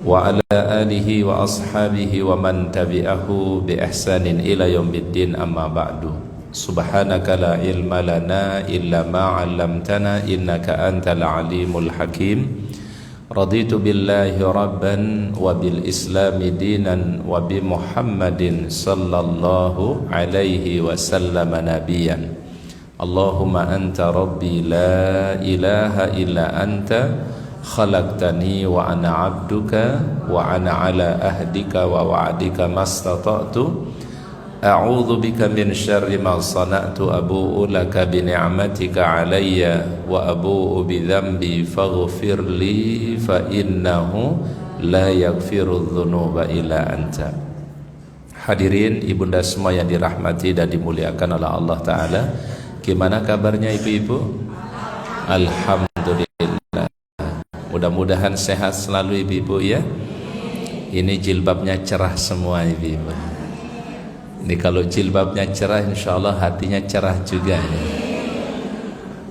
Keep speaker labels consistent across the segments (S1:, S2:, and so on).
S1: wa ala alihi wa ashabihi wa man tabi'ahu bi ihsanin ila yaumiddin, amma ba'du. Subhanaka la ilma lana illa ma 'allamtana innaka antal alimul hakim. Raditu billahi rabban wa bil islami dinan wa bi Muhammadin sallallahu alaihi wasallam nabiyan. Allahumma anta rabbi la ilaha illa anta khalaqtani wa ana abduka wa ana ala ahdika wa wa'dika mastata'tu a'udzu bika min syarri ma sana'tu abu'u laka bi ni'matika alayya wa abu'u bi dzambi faghfir li fa innahu la yaghfiru dzunuba illa anta. Hadirin ibunda semua yang dirahmati dan dimuliakan oleh Allah Ta'ala, gimana kabarnya ibu-ibu? Alhamdulillah. Mudah-mudahan sehat selalu ibu-ibu ya. Ini jilbabnya cerah semua ibu-ibu. Ini kalau jilbabnya cerah, insya Allah hatinya cerah juga ya.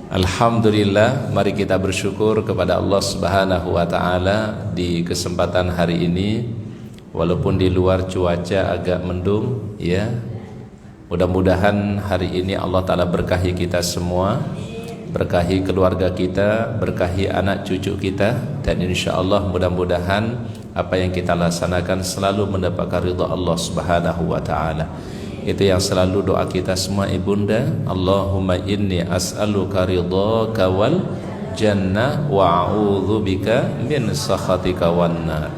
S1: Alhamdulillah, mari kita bersyukur kepada Allah Subhanahu wa Ta'ala di kesempatan hari ini. Walaupun di luar cuaca agak mendung ya, mudah-mudahan hari ini Allah Ta'ala berkahi kita semua, berkahi keluarga kita, berkahi anak cucu kita, dan insya Allah mudah-mudahan apa yang kita laksanakan selalu mendapatkan ridha Allah Subhanahu wa Ta'ala. Itu yang selalu doa kita semua ibunda. Allahumma inni as'aluka ridhaka wal jannah wa a'udzubika min sakhatika wan nar.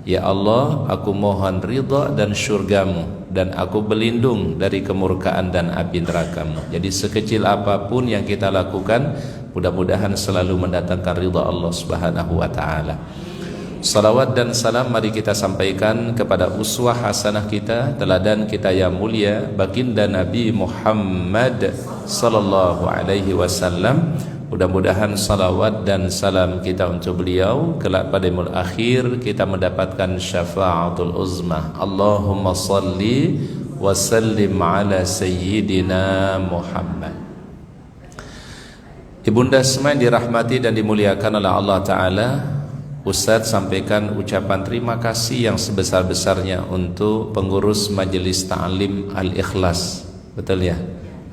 S1: Ya Allah, aku mohon ridha dan syurgamu, dan aku berlindung dari kemurkaan dan api neraka-Mu. Jadi sekecil apapun yang kita lakukan, mudah-mudahan selalu mendatangkan ridha Allah Subhanahu wa Ta'ala. Salawat dan salam mari kita sampaikan kepada uswah hasanah kita, teladan kita yang mulia, baginda Nabi Muhammad sallallahu alaihi wasallam. Mudah-mudahan salawat dan salam kita untuk beliau kelak pada yaumul akhir kita mendapatkan syafaatul uzma. Allahumma salli wa sallim ala sayyidina Muhammad. Ibunda semua yang dirahmati dan dimuliakan oleh Allah Ta'ala, Ustadz sampaikan ucapan terima kasih yang sebesar-besarnya untuk pengurus Majelis Ta'lim Al-Ikhlas. Betul ya?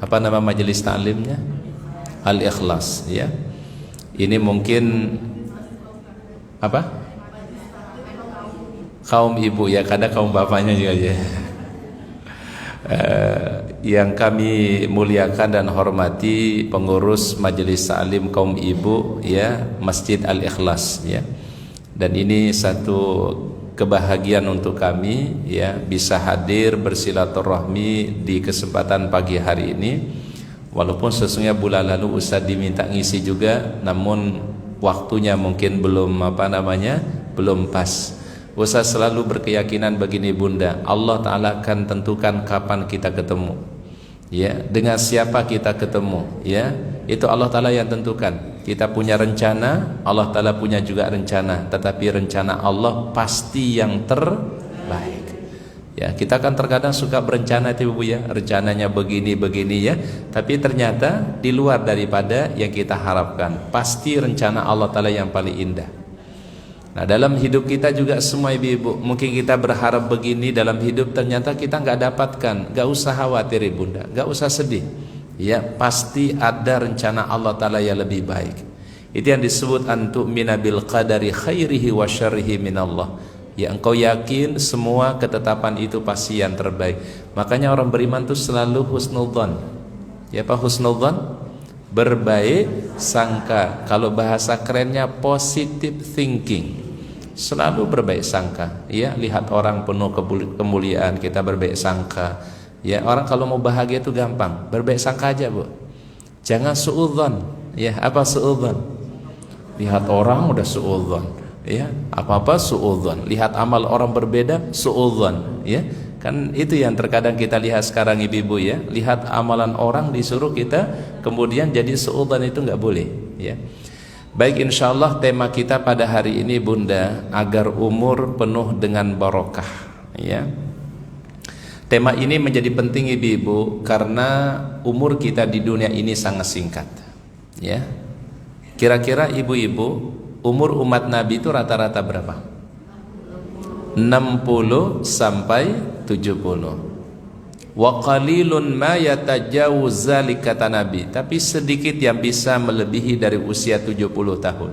S1: Apa nama Majelis Ta'limnya? Al-Ikhlas ya. Ini mungkin apa? Kaum ibu ya, kadang kaum bapaknya juga ya. Yang kami muliakan dan hormati pengurus Majelis Ta'lim kaum ibu ya, Masjid Al-Ikhlas ya. Dan ini satu kebahagiaan untuk kami ya, bisa hadir bersilaturahmi di kesempatan pagi hari ini. Walaupun sesungguhnya bulan lalu Ustaz diminta ngisi juga, namun waktunya mungkin belum belum pas. Ustaz selalu berkeyakinan begini bunda, Allah Ta'ala akan tentukan kapan kita ketemu ya, dengan siapa kita ketemu ya, itu Allah Ta'ala yang tentukan. Kita punya rencana, Allah Ta'ala punya juga rencana, tetapi rencana Allah pasti yang terbaik ya. Kita kan terkadang suka berencana itu ibu ya, rencananya begini ya, tapi ternyata di luar daripada yang kita harapkan. Pasti rencana Allah Ta'ala yang paling indah. Nah dalam hidup kita juga semua ibu-ibu, mungkin kita berharap begini dalam hidup, ternyata kita nggak dapatkan. Gak usah khawatir ibunda, gak usah sedih ya, pasti ada rencana Allah Ta'ala yang lebih baik. Itu yang disebut antu'mina bil qadari khairihi wa syarrihi minallah ya, engkau yakin semua ketetapan itu pasti yang terbaik. Makanya orang beriman itu selalu husnudzan ya, apa husnudzan? Berbaik sangka. Kalau bahasa kerennya positive thinking, selalu berbaik sangka ya. Lihat orang penuh kemuliaan, kita berbaik sangka ya. Orang kalau mau bahagia itu gampang, berbaik sangka aja bu, jangan suudzon ya. Apa suudzon? Lihat orang udah suudzon ya, apa-apa suudzon. Lihat amal orang berbeda suudzon ya. Kan itu yang terkadang kita lihat sekarang ibu-ibu ya, lihat amalan orang disuruh kita kemudian jadi suudzon, itu nggak boleh ya. Baik, insyaallah tema kita pada hari ini bunda, agar umur penuh dengan barokah ya. Tema ini menjadi penting ibu-ibu karena umur kita di dunia ini sangat singkat ya. Kira-kira ibu-ibu, umur umat Nabi itu rata-rata berapa? 60 sampai 70. Wa qalilun ma yatajawuz zalika, kata Nabi, tapi sedikit yang bisa melebihi dari usia 70 tahun.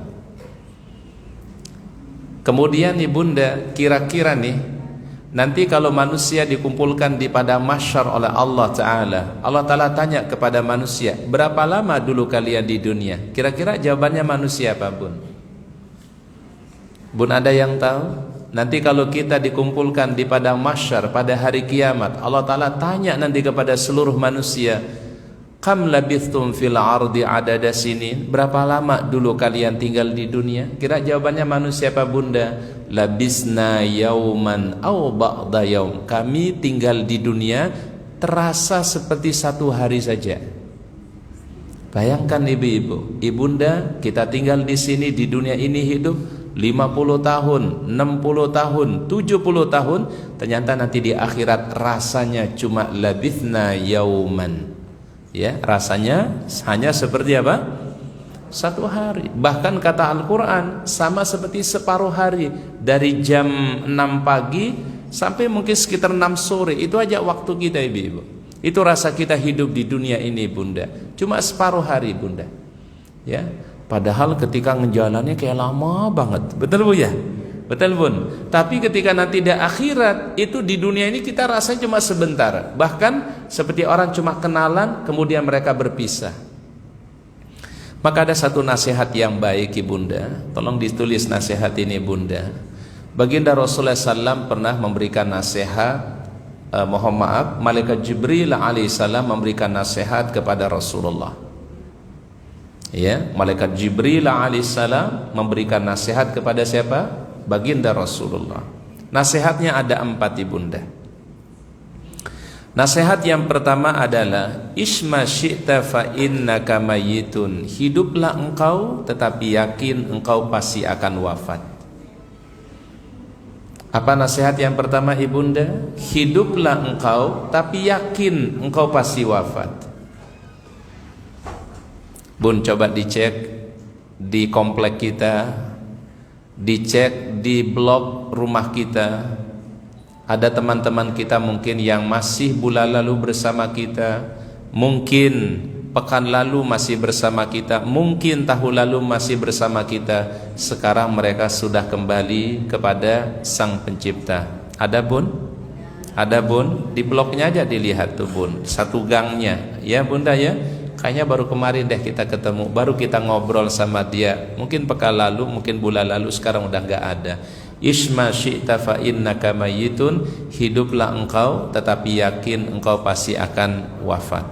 S1: Kemudian ibunda, kira-kira nih nanti kalau manusia dikumpulkan di padang mahsyar oleh Allah Ta'ala tanya kepada manusia, berapa lama dulu kalian di dunia? Kira-kira jawabannya manusia apa, Bun? Bun, ada yang tahu? Nanti kalau kita dikumpulkan di padang mahsyar pada hari kiamat, Allah Ta'ala tanya nanti kepada seluruh manusia, kam labithtum fil ardi adada sinin, berapa lama dulu kalian tinggal di dunia? Kira jawabannya manusia apa, Bunda? Labisna yauman aw ba'da yaum, kami tinggal di dunia terasa seperti satu hari saja. Bayangkan ibu-ibu, ibunda, kita tinggal di sini di dunia ini hidup 50 tahun, 60 tahun, 70 tahun, ternyata nanti di akhirat rasanya cuma labithna yauman. Ya, rasanya hanya seperti apa? Satu hari. Bahkan kata Al-Quran sama seperti separuh hari, dari jam 6 pagi sampai mungkin sekitar 6 sore. Itu aja waktu kita, ibu-ibu. Itu rasa kita hidup di dunia ini, Bunda, cuma separuh hari, Bunda. Ya, padahal ketika ngejalannya kayak lama banget. Betul, Bu, ya? Betul, Bun. Tapi ketika nanti di akhirat, itu di dunia ini kita rasanya cuma sebentar. Bahkan seperti orang cuma kenalan, kemudian mereka berpisah. Maka ada satu nasihat yang baik, Ibunda. Tolong ditulis nasihat ini, Bunda. Baginda Rasulullah SAW pernah memberikan nasihat, mohon maaf, Malaikat Jibril alaihissalam memberikan nasihat kepada Rasulullah. Ya, Malaikat Jibril alaihissalam memberikan nasihat kepada siapa? Baginda Rasulullah. Nasihatnya ada 4, Ibunda. Nasihat yang pertama adalah isma syi'ta fa innaka mayyitun, hiduplah engkau tetapi yakin engkau pasti akan wafat. Apa nasihat yang pertama, Ibunda? Hiduplah engkau tapi yakin engkau pasti wafat. Bun, coba dicek di komplek kita, dicek di blok rumah kita. Ada teman-teman kita mungkin yang masih bulan lalu bersama kita, mungkin pekan lalu masih bersama kita, mungkin tahun lalu masih bersama kita. Sekarang mereka sudah kembali kepada Sang Pencipta. Ada, Bun? Ada, Bun? Di bloknya aja dilihat tuh, Bun, satu gangnya. Ya, Bunda, ya? Kayaknya baru kemarin deh kita ketemu, baru kita ngobrol sama dia. Mungkin pekan lalu, mungkin bulan lalu, sekarang udah nggak ada. Isma syi'ta fa innaka mayyitun, hiduplah engkau tetapi yakin engkau pasti akan wafat.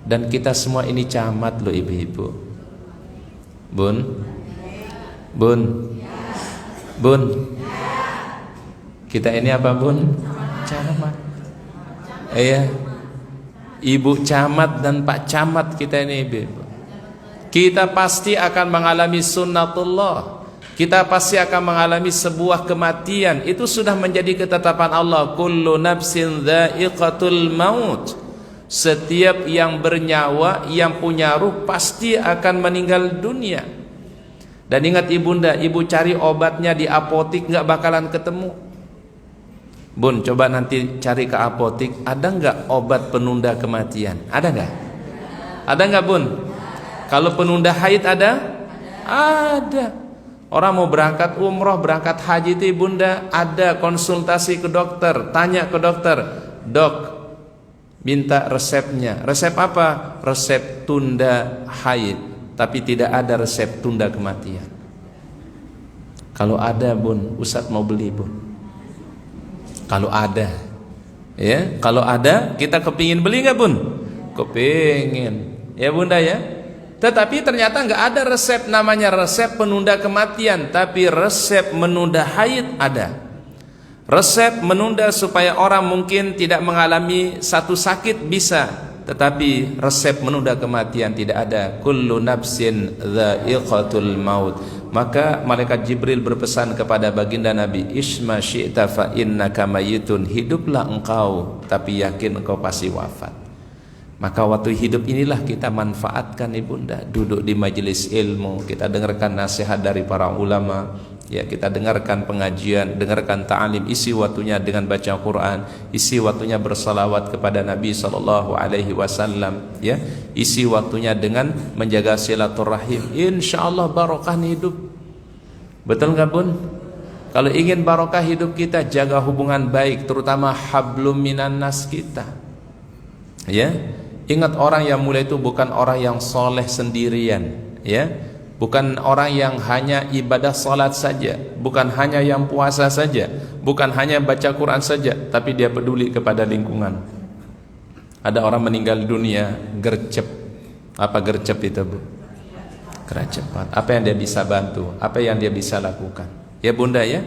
S1: Dan kita semua ini camat loh, ibu-ibu. Bun? Bun? Bun? Kita ini apa, Bun? Camat. Iya. Ibu camat dan Pak camat kita ini, ibu-ibu. Kita pasti akan mengalami sunnatullah. Kita pasti akan mengalami sebuah kematian. Itu sudah menjadi ketetapan Allah. Kullu nafsin dha'iqatul maut. Setiap yang bernyawa, yang punya ruh, pasti akan meninggal dunia. Dan ingat, ibunda, ibu cari obatnya di apotik nggak bakalan ketemu. Bun, coba nanti cari ke apotik, ada nggak obat penunda kematian? Ada nggak? Ada nggak, Bun? Kalau penunda haid ada? Ada. Orang mau berangkat umroh, berangkat haji itu, ibunda, ada konsultasi ke dokter, tanya ke dokter, dok, minta resepnya. Resep apa? Resep tunda haid. Tapi tidak ada resep tunda kematian. Kalau ada, Bun, Ustadz mau beli, Bun. Kalau ada, ya, kalau ada, kita kepingin beli nggak, Bun? Kepingin, ya, Bunda, ya. Tetapi ternyata nggak ada resep namanya resep penunda kematian, tapi resep menunda haid ada. Resep menunda supaya orang mungkin tidak mengalami satu sakit bisa, tetapi resep menunda kematian tidak ada. Kullu nafsin dha'iqatul maut. Maka malaikat Jibril berpesan kepada baginda Nabi, isma syi'ta fa innaka mayyitun, hiduplah engkau tapi yakin engkau pasti wafat. Maka waktu hidup inilah kita manfaatkan, ibunda, duduk di majelis ilmu, kita dengarkan nasihat dari para ulama, Ya, kita dengarkan pengajian, dengarkan ta'lim, isi waktunya dengan baca Quran, isi waktunya bersalawat kepada Nabi sallallahu alaihi wasallam, ya. Isi waktunya dengan menjaga silaturahim. Insyaallah barokah hidup. Betul enggak, Bun? Kalau ingin barokah hidup kita, jaga hubungan baik, terutama hablum minan nas kita. Ya. Ingat, orang yang mulia itu bukan orang yang soleh sendirian, ya. Bukan orang yang hanya ibadah salat saja, bukan hanya yang puasa saja, bukan hanya baca Quran saja, tapi dia peduli kepada lingkungan. Ada orang meninggal dunia gercep. Apa gercep itu, Bu? Gercep. Apa yang dia bisa bantu? Apa yang dia bisa lakukan? Ya Bunda ya,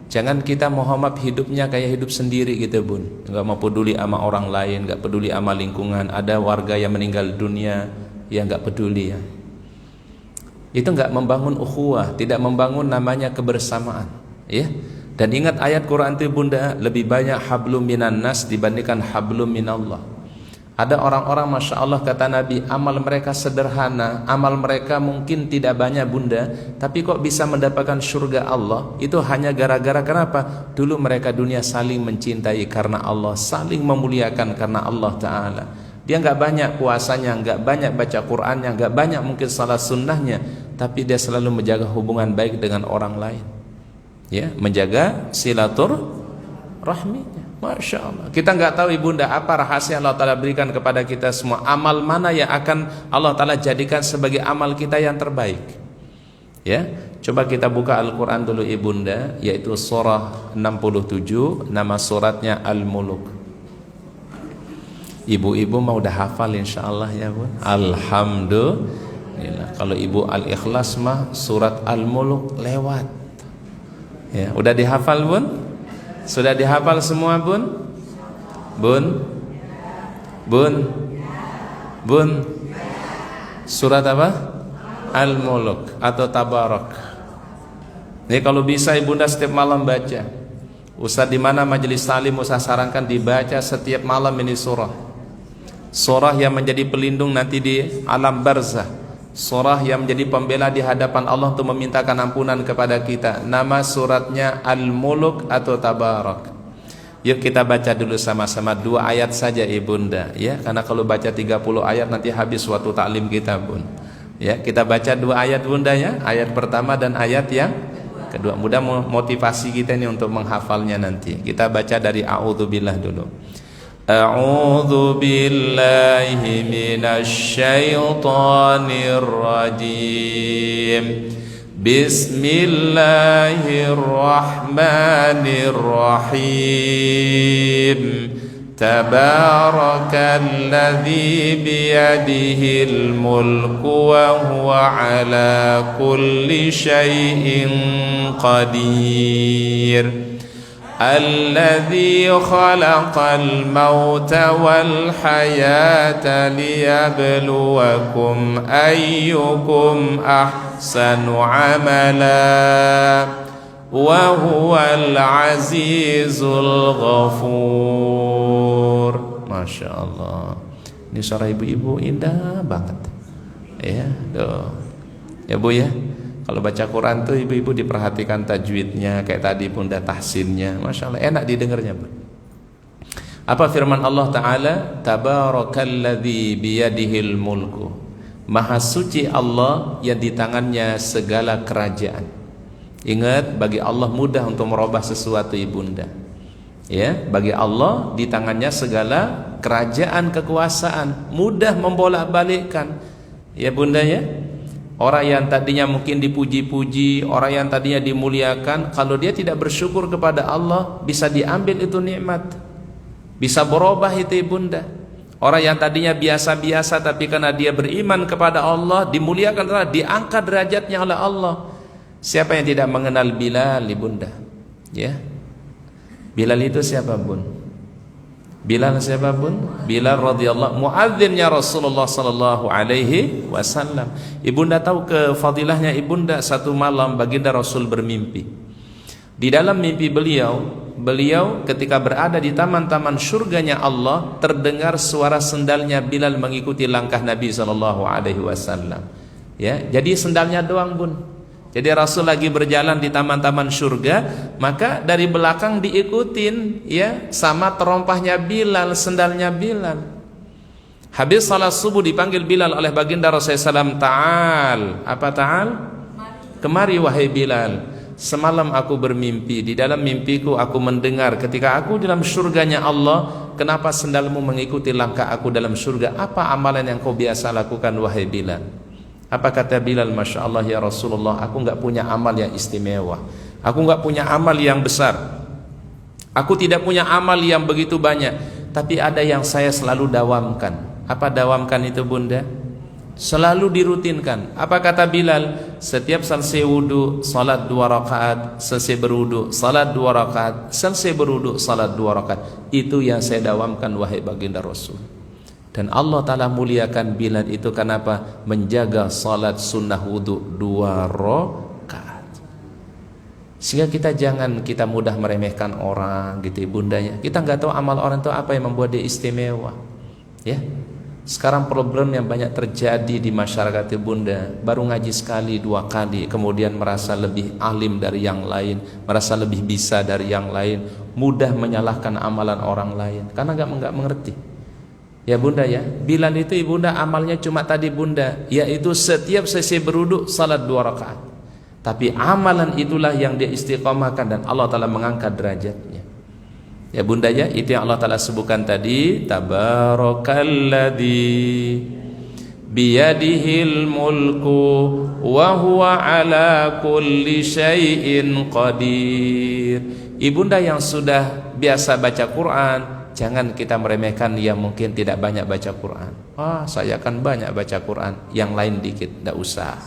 S1: jangan kita Muhammad hidupnya kayak hidup sendiri gitu, Bun. Enggak mau peduli sama orang lain, enggak peduli sama lingkungan. Ada warga yang meninggal dunia, ya enggak peduli ya. Itu enggak membangun ukhuwah, tidak membangun namanya kebersamaan, ya. Dan ingat ayat Quran itu, Bunda, lebih banyak hablum minan nas dibandingkan hablum minallah. Ada orang-orang, Masya Allah, kata Nabi, amal mereka sederhana, amal mereka mungkin tidak banyak, Bunda, tapi kok bisa mendapatkan surga Allah. Itu hanya gara-gara kenapa? Dulu mereka dunia saling mencintai karena Allah, saling memuliakan karena Allah Ta'ala. Dia enggak banyak puasanya, enggak banyak baca Qur'annya, enggak banyak mungkin salat sunnahnya, tapi dia selalu menjaga hubungan baik dengan orang lain, ya, menjaga silaturahminya. Masya Allah. Kita enggak tahu, Ibunda, apa rahasia Allah Ta'ala berikan kepada kita semua. Amal mana yang akan Allah Ta'ala jadikan sebagai amal kita yang terbaik, ya. Coba kita buka Al-Quran dulu, Ibunda, yaitu surah 67, nama suratnya Al-Muluk. Ibu-ibu mau udah hafal insyaallah ya, Bun. Alhamdulillah. Kalau ibu Al-Ikhlas mah surat Al-Muluk lewat. Ya, udah dihafal, Bun? Sudah dihafal semua, Bun? Bun? Bun? Bun? Surat apa? Al-Muluk atau Tabarak. Ini kalau bisa Ibunda setiap malam baca. Ustaz di mana majelis talim, Ustaz sarankan dibaca setiap malam ini surah. Surah yang menjadi pelindung nanti di alam barzah. Surah yang menjadi pembela di hadapan Allah untuk memintakan ampunan kepada kita. Nama suratnya Al-Muluk atau Tabarak. Yuk kita baca dulu sama-sama 2 ayat saja, Ibunda, ya. Karena kalau baca 30 ayat nanti habis waktu taklim kita, Bun. Ya, kita baca 2 ayat, Bunda ya. Ayat pertama dan ayat yang kedua. Mudah motivasi kita ini untuk menghafalnya nanti. Kita baca dari a'udzubillah dulu. A'udzu billahi minasy syaithanir rajim. Bismillahirrahmanirrahim. Tabarakalladzi biyadihil mulku wa huwa ala kulli syai'in qadir. Alladzi khalaqal mauta wal hayata liyabluwakum ayyukum ahsanu amala wa huwal azizul ghafur. Masya Allah. Ini suara ibu-ibu indah banget, ya. Tuh, ya Bu ya. Kalau baca Quran tuh ibu-ibu diperhatikan tajwidnya, kayak tadi Bunda tahsinnya, Masya Allah, enak didengarnya, Bu. Apa firman Allah Ta'ala? Tabarakalladzi biyadihil mulku. Maha suci Allah yang di tangannya segala kerajaan. Ingat, bagi Allah mudah untuk merubah sesuatu, Ibunda. Ya, bagi Allah di tangannya segala kerajaan, kekuasaan, mudah membolak-balikkan. Ya Bunda ya. Orang yang tadinya mungkin dipuji-puji, orang yang tadinya dimuliakan, kalau dia tidak bersyukur kepada Allah, bisa diambil itu nikmat, bisa berubah itu, Ibunda. Orang yang tadinya biasa-biasa, tapi karena dia beriman kepada Allah, dimuliakan, diangkat derajatnya oleh Allah. Siapa yang tidak mengenal Bilal, Ibunda? Ya, Bilal itu siapa, Bun? Bilal siapa, Bun? Bilal radhiyallahu, muadzinnya Rasulullah sallallahu alaihi wasallam. Ibunda tahu kefadilahnya, Ibunda? Satu malam baginda Rasul bermimpi. Di dalam mimpi beliau ketika berada di taman-taman surganya Allah, terdengar suara sendalnya Bilal mengikuti langkah Nabi sallallahu alaihi wasallam. Ya, jadi sendalnya doang, Bun. Jadi Rasul lagi berjalan di taman-taman surga, maka dari belakang diikutin ya sama terompahnya Bilal, sendalnya Bilal. Habis salat subuh dipanggil Bilal oleh baginda Rasulullah SAW, "Ta'al." Apa ta'al? Kemari wahai Bilal. Semalam aku bermimpi, di dalam mimpiku aku mendengar ketika aku dalam surganya Allah, kenapa sendalmu mengikuti langkah aku dalam surga? Apa amalan yang kau biasa lakukan wahai Bilal? Apa kata Bilal? Masya Allah ya Rasulullah, aku enggak punya amal yang istimewa, aku enggak punya amal yang besar, aku tidak punya amal yang begitu banyak, tapi ada yang saya selalu dawamkan. Apa dawamkan itu bunda? Selalu dirutinkan. Apa kata Bilal? Setiap selesai wudu salat 2 rakaat, selesai berwudu salat 2 rakaat, selesai berwudu salat 2 rakaat. Itu yang saya dawamkan wahai baginda Rasul. Dan Allah Ta'ala muliakan Bilal itu kenapa? Menjaga salat sunnah wudu 2 rakaat. Sehingga kita mudah meremehkan orang gitu bundanya. Kita nggak tahu amal orang itu apa yang membuat dia istimewa. Ya. Sekarang problem yang banyak terjadi di masyarakat bunda, baru ngaji sekali 2 kali, kemudian merasa lebih alim dari yang lain, merasa lebih bisa dari yang lain, mudah menyalahkan amalan orang lain karena nggak mengerti. Ya bunda ya, Bilal itu ibunda amalnya cuma tadi bunda, yaitu setiap sesi berwudu salat 2 rakaat. Tapi amalan itulah yang dia istiqomahkan dan Allah Ta'ala mengangkat derajatnya. Ya bunda ya, itu yang Allah Ta'ala sebutkan tadi, tabarakalladzi biyadihil mulku wa huwa ala kulli syai'in qadir. Ibunda yang sudah biasa baca Quran, jangan kita meremehkan yang mungkin tidak banyak baca Quran. Saya kan banyak baca Quran, yang lain dikit, tidak usah.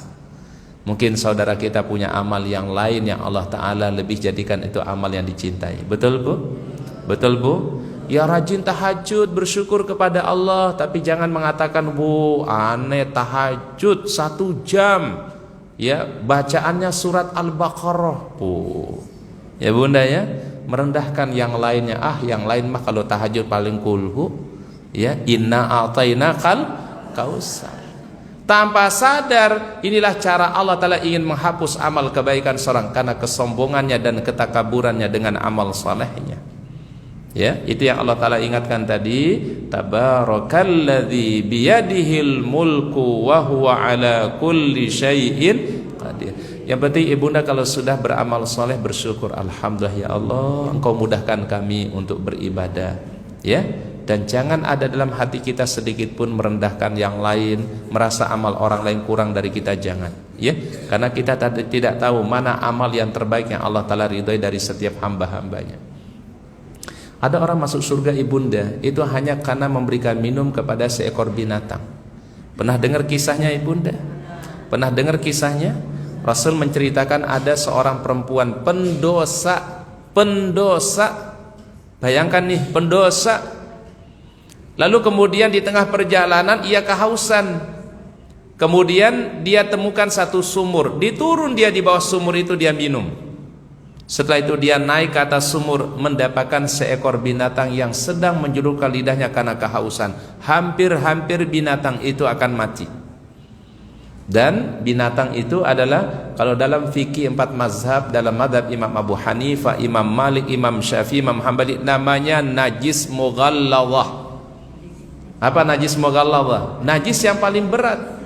S1: Mungkin saudara kita punya amal yang lain yang Allah Ta'ala lebih jadikan itu amal yang dicintai. Betul bu? Betul bu? Ya rajin tahajud, bersyukur kepada Allah, tapi jangan mengatakan bu aneh tahajud 1 jam ya bacaannya surat Al-Baqarah bu. Ya bunda ya, merendahkan yang lainnya. Yang lain mah kalau tahajud paling kulhu ya, inna a'tainakal kausar. Tanpa sadar inilah cara Allah Ta'ala ingin menghapus amal kebaikan seorang karena kesombongannya dan ketakaburannya dengan amal salehnya. Ya, itu yang Allah Ta'ala ingatkan tadi, tabarakalladzi biyadihil mulku wa huwa ala kulli syai'in qadir. Yang penting ibunda kalau sudah beramal soleh bersyukur, alhamdulillah ya Allah engkau mudahkan kami untuk beribadah ya. Dan jangan ada dalam hati kita sedikit pun merendahkan yang lain, merasa amal orang lain kurang dari kita, jangan ya. Karena kita tidak tahu mana amal yang terbaik yang Allah Ta'ala ridhoi dari setiap hamba-hambanya. Ada orang masuk surga ibunda itu hanya karena memberikan minum kepada seekor binatang. Pernah dengar kisahnya ibunda? Pernah dengar kisahnya? Rasul menceritakan ada seorang perempuan pendosa. Bayangkan nih, pendosa. Lalu kemudian di tengah perjalanan ia kehausan. Kemudian dia temukan satu sumur. Diturun dia di bawah sumur itu, dia minum. Setelah itu dia naik ke atas sumur, mendapatkan seekor binatang yang sedang menjulurkan lidahnya karena kehausan. Hampir-hampir binatang itu akan mati. Dan binatang itu adalah, kalau dalam fikih 4 mazhab, dalam mazhab Imam Abu Hanifah, Imam Malik, Imam Syafi'i, Imam Hambali, namanya najis mughalladhah. Apa najis mughalladhah? Najis yang paling berat.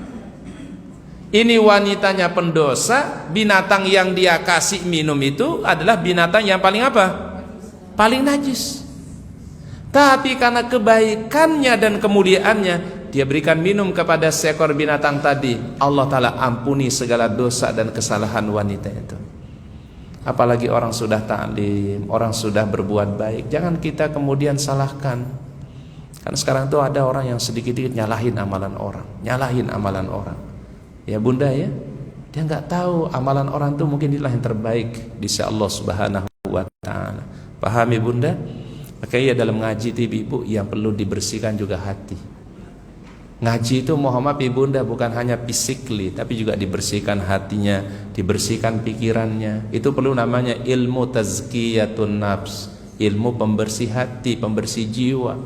S1: Ini wanitanya pendosa, binatang yang dia kasih minum itu adalah binatang yang paling apa? Paling najis. Tapi karena kebaikannya dan kemuliaannya, dia berikan minum kepada seekor binatang tadi. Allah Ta'ala ampuni segala dosa dan kesalahan wanita itu. Apalagi orang sudah ta'lim, orang sudah berbuat baik, jangan kita kemudian salahkan. Karena sekarang tuh ada orang yang sedikit-sedikit nyalahin amalan orang. Ya bunda ya, dia nggak tahu amalan orang itu mungkin inilah yang terbaik di sisi Allah Subhanahu wa Ta'ala. Pahami bunda? Makanya dalam ngaji itu ibu yang perlu dibersihkan juga hati. Ngaji itu Muhammad ibunda bukan hanya physically, tapi juga dibersihkan hatinya, dibersihkan pikirannya. Itu perlu namanya ilmu tazkiyatun nafs, ilmu pembersih hati, pembersih jiwa.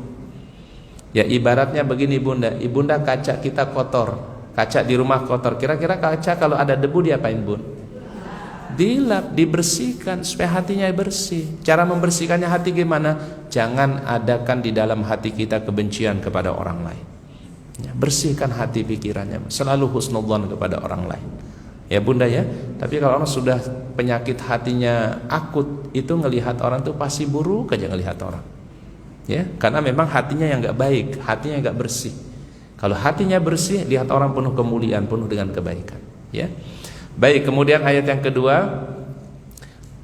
S1: Ya ibaratnya begini bunda, kaca kita kotor. Kaca di rumah kotor, kira-kira kaca kalau ada debu diapain bun? dilap, dibersihkan supaya hatinya bersih. Cara membersihkannya hati gimana? Jangan adakan di dalam hati kita kebencian kepada orang lain. Ya, bersihkan hati pikirannya, selalu husnudzon kepada orang lain. Ya bunda ya. Tapi kalau orang sudah penyakit hatinya akut, itu ngelihat orang tuh pasti buruk aja ngelihat orang. Ya, karena memang hatinya yang nggak baik, hatinya nggak bersih. Kalau hatinya bersih, lihat orang penuh kemuliaan, penuh dengan kebaikan. Ya. Baik, kemudian ayat yang kedua,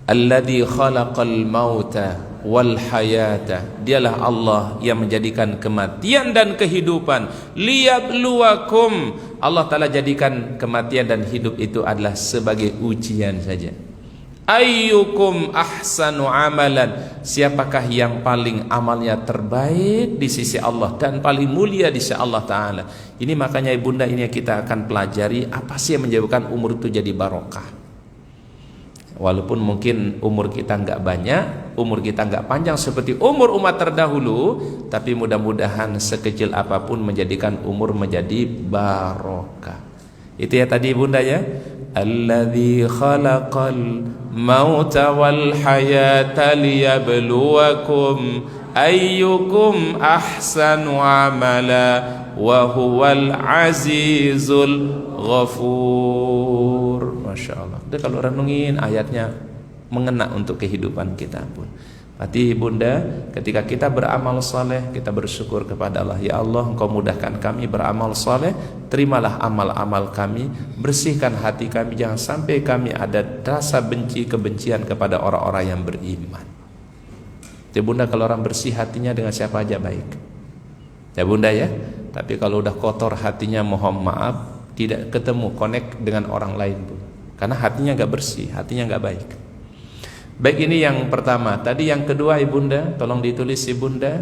S1: alladzi khalaqal mauta wal hayata, dialah Allah yang menjadikan kematian dan kehidupan, liyabluwakum, Allah Ta'ala jadikan kematian dan hidup itu adalah sebagai ujian saja. Ayyukum ahsanu amalan, siapakah yang paling amalnya terbaik di sisi Allah dan paling mulia di sisi Allah Ta'ala. Ini makanya ibunda, ini yang kita akan pelajari, apa sih yang menyebabkan umur itu jadi barokah. Walaupun mungkin umur kita nggak banyak, umur kita nggak panjang seperti umur umat terdahulu, tapi mudah-mudahan sekecil apapun menjadikan umur menjadi barokah. Itu ya tadi ibunda ya, alladzi khalaqal mauta wal hayata liyabluwakum ayyukum ahsanu amala wa huwal azizul ghafur. Masya Allah. Jadi kalau renungin ayatnya mengena untuk kehidupan kita pun. Berarti bunda, ketika kita beramal saleh, kita bersyukur kepada Allah. Ya Allah, Engkau mudahkan kami beramal saleh, terimalah amal-amal kami, bersihkan hati kami, jangan sampai kami ada rasa benci, kebencian kepada orang-orang yang beriman. Ya bunda, kalau orang bersih hatinya dengan siapa aja baik. Ya bunda ya. Tapi kalau udah kotor hatinya, mohon maaf, tidak ketemu connect dengan orang lain pun. Karena hatinya gak bersih, hatinya gak baik. Baik, ini yang pertama. Tadi yang kedua ibunda, tolong ditulis ibunda,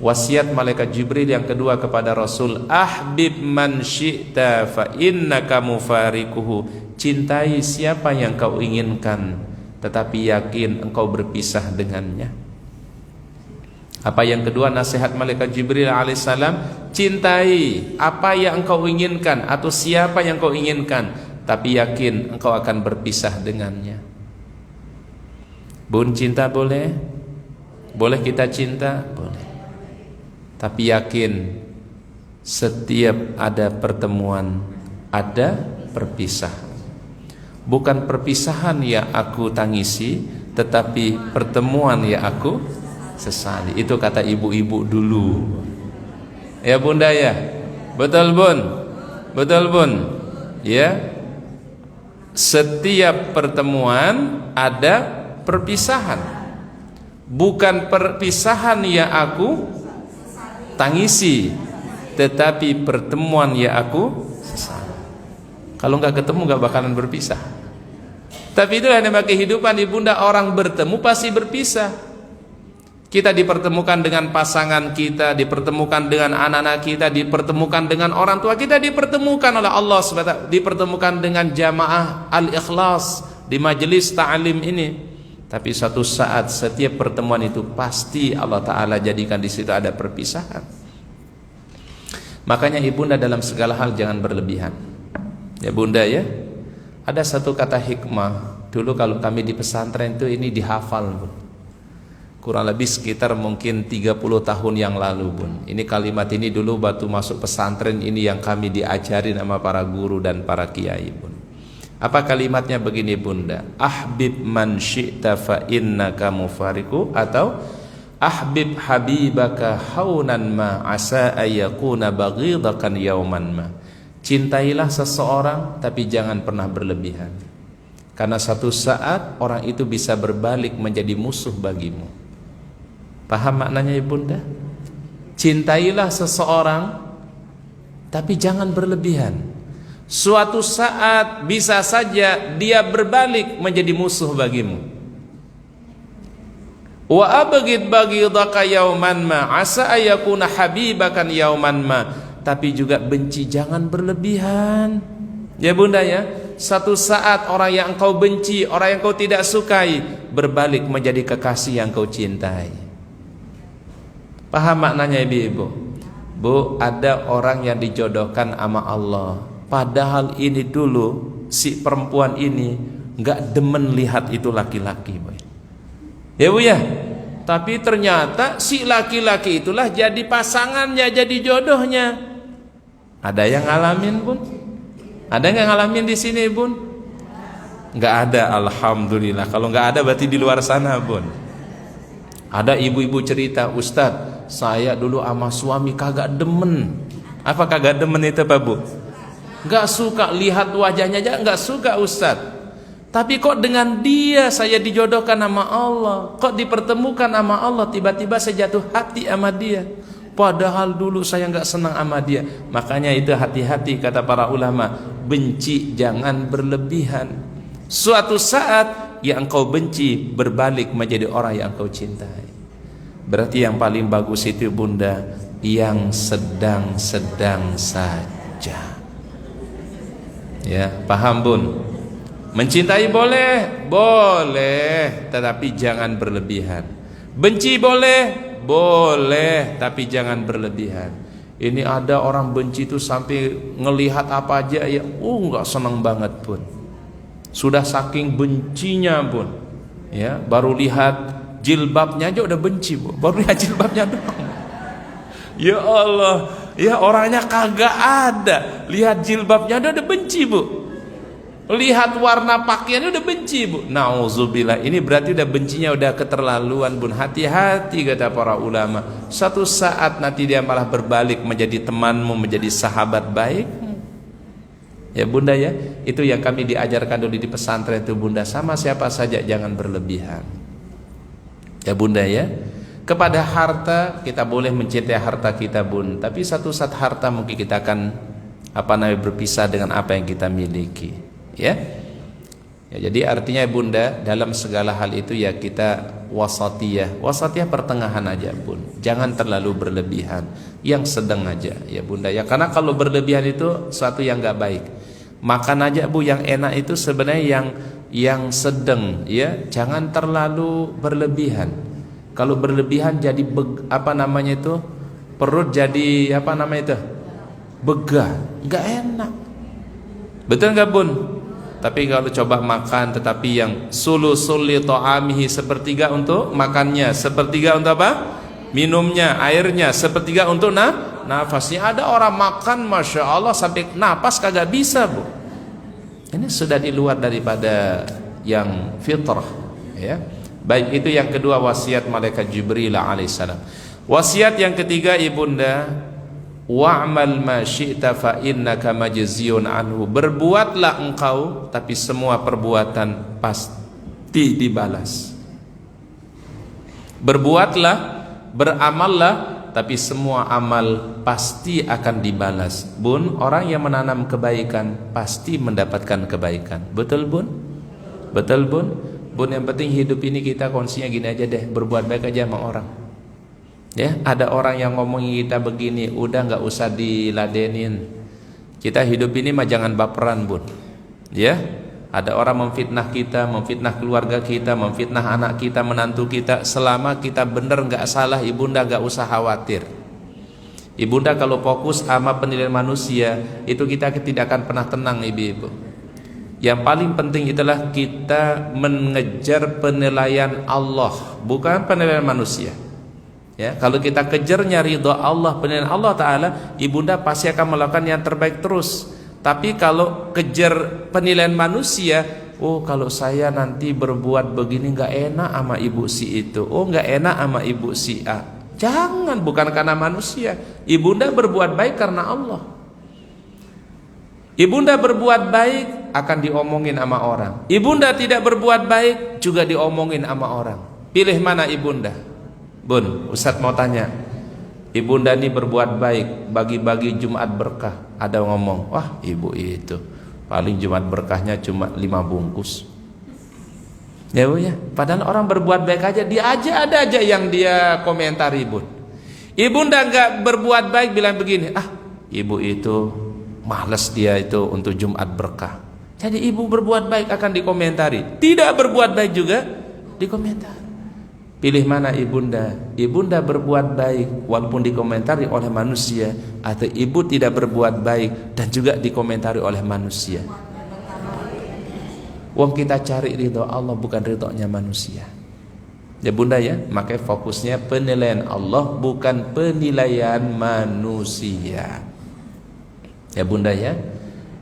S1: wasiat malaikat Jibril yang kedua kepada Rasul, ahbib man syi'ta fa innaka mufarikuhu, cintai siapa yang kau inginkan, tetapi yakin engkau berpisah dengannya. Apa yang kedua nasihat malaikat Jibril alaihissalam? Cintai apa yang engkau inginkan atau siapa yang kau inginkan, tapi yakin engkau akan berpisah dengannya. Bun, cinta boleh? Boleh kita cinta? Boleh. Tapi yakin setiap ada pertemuan ada perpisahan. Bukan perpisahan yang aku tangisi, tetapi pertemuan yang aku sesali. Itu kata ibu-ibu dulu. Ya bunda ya? Betul bun? Betul bun? Ya. Setiap pertemuan ada perpisahan. Bukan perpisahan yang aku tangisi, tetapi pertemuan yang aku sesali. Kalau nggak ketemu nggak bakalan berpisah. Tapi itulah nama kehidupan ibunda, orang bertemu pasti berpisah. Kita dipertemukan dengan pasangan kita, dipertemukan dengan anak-anak kita, dipertemukan dengan orang tua kita, dipertemukan oleh Allah SWT, dipertemukan dengan jamaah al-ikhlas di majelis ta'lim ini. Tapi suatu saat setiap pertemuan itu pasti Allah Ta'ala jadikan di situ ada perpisahan. Makanya ibunda dalam segala hal jangan berlebihan. Ya bunda ya. Ada satu kata hikmah. Dulu kalau kami di pesantren itu ini dihafal bun. Kurang lebih sekitar mungkin 30 tahun yang lalu bun. Ini kalimat ini dulu waktu masuk pesantren ini yang kami diajarin sama para guru dan para kiai bun. Apa kalimatnya? Begini bunda, ahbib man syi'ta fa innaka mufariku, atau ahbib habibaka haunan ma asa ayyakuna baghidakan yauman ma. Cintailah seseorang tapi jangan pernah berlebihan, karena satu saat orang itu bisa berbalik menjadi musuh bagimu. Paham maknanya ibunda? Cintailah seseorang tapi jangan berlebihan. Suatu saat bisa saja dia berbalik menjadi musuh bagimu. Wa abghid baghidaka yauman ma asa ayakuna habibakan yauman ma. Tapi juga benci jangan berlebihan. Ya bunda ya, satu saat orang yang engkau benci, orang yang engkau tidak sukai, berbalik menjadi kekasih yang engkau cintai. Paham maknanya ibu-ibu? Bu, ada orang yang dijodohkan sama Allah, padahal ini dulu si perempuan ini nggak demen lihat itu laki-laki, boy. Ya Bu ya. Tapi ternyata si laki-laki itulah jadi pasangannya, jadi jodohnya. Ada yang ngalamin, Bun? Ada nggak ngalamin di sini, Bun? Nggak ada, alhamdulillah. Kalau nggak ada berarti di luar sana, Bun. Ada ibu-ibu cerita, Ustadz, saya dulu sama suami kagak demen. Apa kagak demen itu, Pak Bu? Nggak suka lihat wajahnya aja, nggak suka, Ustadz. Tapi kok dengan dia saya dijodohkan sama Allah, kok dipertemukan sama Allah, tiba-tiba saya jatuh hati sama dia. Padahal dulu saya nggak senang sama dia. Makanya itu hati-hati kata para ulama, benci jangan berlebihan. Suatu saat yang engkau benci berbalik menjadi orang yang engkau cintai. Berarti yang paling bagus itu Bunda, yang sedang-sedang saja. Ya, paham Bun? Mencintai boleh, boleh, tetapi jangan berlebihan. Benci boleh, boleh, tapi jangan berlebihan. Ini ada orang benci itu sampai ngelihat apa aja ya, nggak senang banget Pun. Sudah saking bencinya Pun, ya baru lihat jilbabnya aja udah benci Bu. Baru lihat jilbabnya doang. Ya Allah, ya orangnya kagak ada, lihat jilbabnya udah benci Bu. Lihat warna pakaiannya udah benci Bu. Nauzubillah, ini berarti udah bencinya udah keterlaluan Bun. Hati-hati kata para ulama. Suatu saat nanti dia malah berbalik menjadi temanmu, menjadi sahabat baik. Ya Bunda ya, itu yang kami diajarkan dulu di pesantren itu Bunda. Sama siapa saja jangan berlebihan. Ya Bunda ya. Kepada harta kita boleh mencintai harta kita Bun. Tapi satu saat harta mungkin kita akan berpisah dengan apa yang kita miliki. Ya, jadi artinya Bunda dalam segala hal itu ya kita wasatiyah pertengahan aja Bun, jangan terlalu berlebihan, yang sedang aja ya Bunda ya, karena kalau berlebihan itu suatu yang nggak baik. Makan aja Bu yang enak itu sebenarnya yang sedang ya, jangan terlalu berlebihan. Kalau berlebihan jadi perut jadi begah, nggak enak, betul nggak Bun? Tapi kalau coba makan tetapi yang sulusul li ta'amihi, sepertiga untuk makannya, sepertiga untuk apa? Minumnya, airnya, sepertiga untuk nafasnya. Ada orang makan Masya Allah sampai napas kagak bisa Bu. Ini sudah di luar daripada yang fitrah ya. Baik, itu yang kedua wasiat malaikat Jibril alaihissalam. Wasiat yang ketiga Ibunda, wa'mal ma syi'ta fa innaka majziyun anhu. Berbuatlah engkau, tapi semua perbuatan pasti dibalas. Berbuatlah, beramallah, tapi semua amal pasti akan dibalas. Bun, orang yang menanam kebaikan pasti mendapatkan kebaikan. Betul Bun? Betul Bun? Bun, yang penting hidup ini kita konsepnya gini aja deh, berbuat baik aja sama orang. Ya, ada orang yang ngomongin kita begini, udah nggak usah diladenin. Kita hidup ini mah jangan baperan Bun. Ya, ada orang memfitnah kita, memfitnah keluarga kita, memfitnah anak kita, menantu kita. Selama kita bener nggak salah, Ibunda nggak usah khawatir. Ibunda kalau fokus sama penilaian manusia, itu kita tidak akan pernah tenang ibu-ibu. Yang paling penting itulah kita mengejar penilaian Allah, bukan penilaian manusia. Ya, kalau kita kejarnya ridha Allah, penilaian Allah Ta'ala, Ibunda pasti akan melakukan yang terbaik terus. Tapi kalau kejar penilaian manusia, kalau saya nanti berbuat begini nggak enak sama ibu si itu, nggak enak sama ibu si A. Jangan, bukan karena manusia. Ibunda berbuat baik karena Allah. Ibunda berbuat baik akan diomongin sama orang. Ibunda tidak berbuat baik juga diomongin sama orang. Pilih mana Ibunda? Bun, Ustadz mau tanya, Ibunda ini berbuat baik, bagi-bagi Jumat berkah. Ada ngomong, wah ibu itu paling Jumat berkahnya cuma 5 bungkus. Ya Bu ya, padahal orang berbuat baik aja, dia aja ada aja yang dia komentari Bun. Ibunda nggak berbuat baik bilang begini, ibu itu males dia itu untuk Jumat berkah. Jadi ibu berbuat baik akan dikomentari, tidak berbuat baik juga dikomentari. Pilih mana Ibunda? Ibunda berbuat baik walaupun dikomentari oleh manusia, atau ibu tidak berbuat baik dan juga dikomentari oleh manusia? Wong kita cari ridho Allah, bukan ridhonya manusia. Ya bunda ya, makanya fokusnya penilaian Allah, bukan penilaian manusia. Ya bunda ya,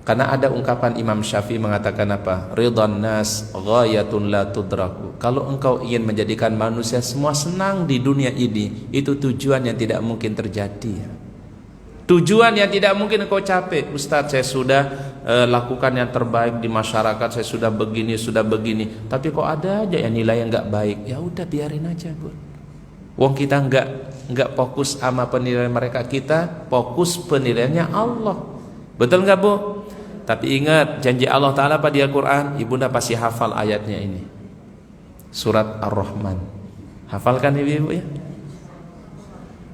S1: karena ada ungkapan Imam Syafi'i mengatakan apa? Ridhan nas ghayatun la tudraku. Kalau engkau ingin menjadikan manusia semua senang di dunia ini, itu tujuan yang tidak mungkin terjadi. Tujuan yang tidak mungkin engkau capai. Ustadz, saya sudah lakukan yang terbaik di masyarakat, saya sudah begini, tapi kok ada aja yang nilai yang nggak baik. Ya udah, biarin aja, Bu. Wong kita nggak fokus sama penilaian mereka, kita fokus penilaiannya Allah. Betul nggak, Bu? Tapi ingat janji Allah Ta'ala pada Al-Quran. Ibunda pasti hafal ayatnya ini, surat Ar-Rahman. Hafalkan ibu-ibu ya.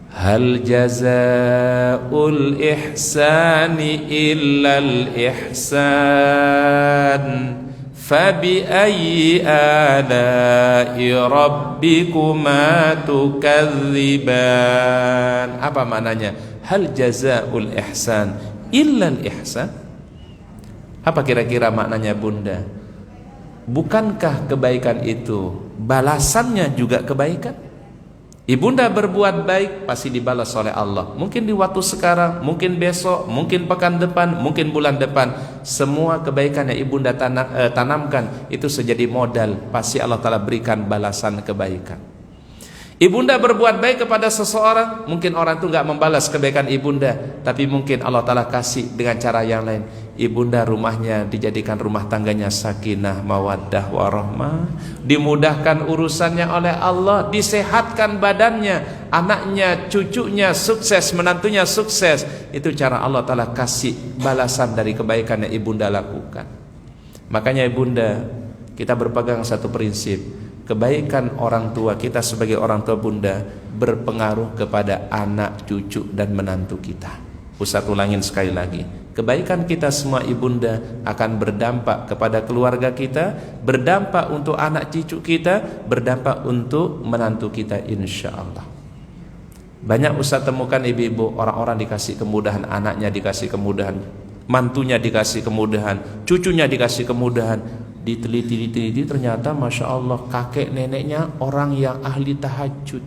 S1: Hal jazaa'ul ihsani illal ihsan, fabi ayyi ala'i rabbikuma tukadziban. Apa maknanya? Hal jazaa'ul ihsan illal ihsan. Apa kira-kira maknanya bunda? Bukankah kebaikan itu balasannya juga kebaikan? Ibunda berbuat baik pasti dibalas oleh Allah. Mungkin di waktu sekarang, mungkin besok, mungkin pekan depan, mungkin bulan depan. Semua kebaikan yang ibunda tanamkan itu sejadi modal, pasti Allah Ta'ala berikan balasan kebaikan. Ibunda berbuat baik kepada seseorang, mungkin orang itu nggak membalas kebaikan ibunda, tapi mungkin Allah Ta'ala kasih dengan cara yang lain. Ibunda rumahnya dijadikan rumah tangganya sakinah, mawaddah, warahmah, dimudahkan urusannya oleh Allah, disehatkan badannya, anaknya, cucunya sukses, menantunya sukses. Itu cara Allah Ta'ala kasih balasan dari kebaikan yang ibunda lakukan. Makanya ibunda, kita berpegang satu prinsip, kebaikan orang tua kita sebagai orang tua bunda berpengaruh kepada anak, cucu dan menantu kita. Ustaz ulangin sekali lagi, kebaikan kita semua ibunda akan berdampak kepada keluarga kita, berdampak untuk anak cucu kita, berdampak untuk menantu kita, insya Allah. Banyak Ustaz temukan ibu-ibu, orang-orang dikasih kemudahan, anaknya dikasih kemudahan, mantunya dikasih kemudahan, cucunya dikasih kemudahan. Diteliti ternyata Masya Allah kakek neneknya orang yang ahli tahajud,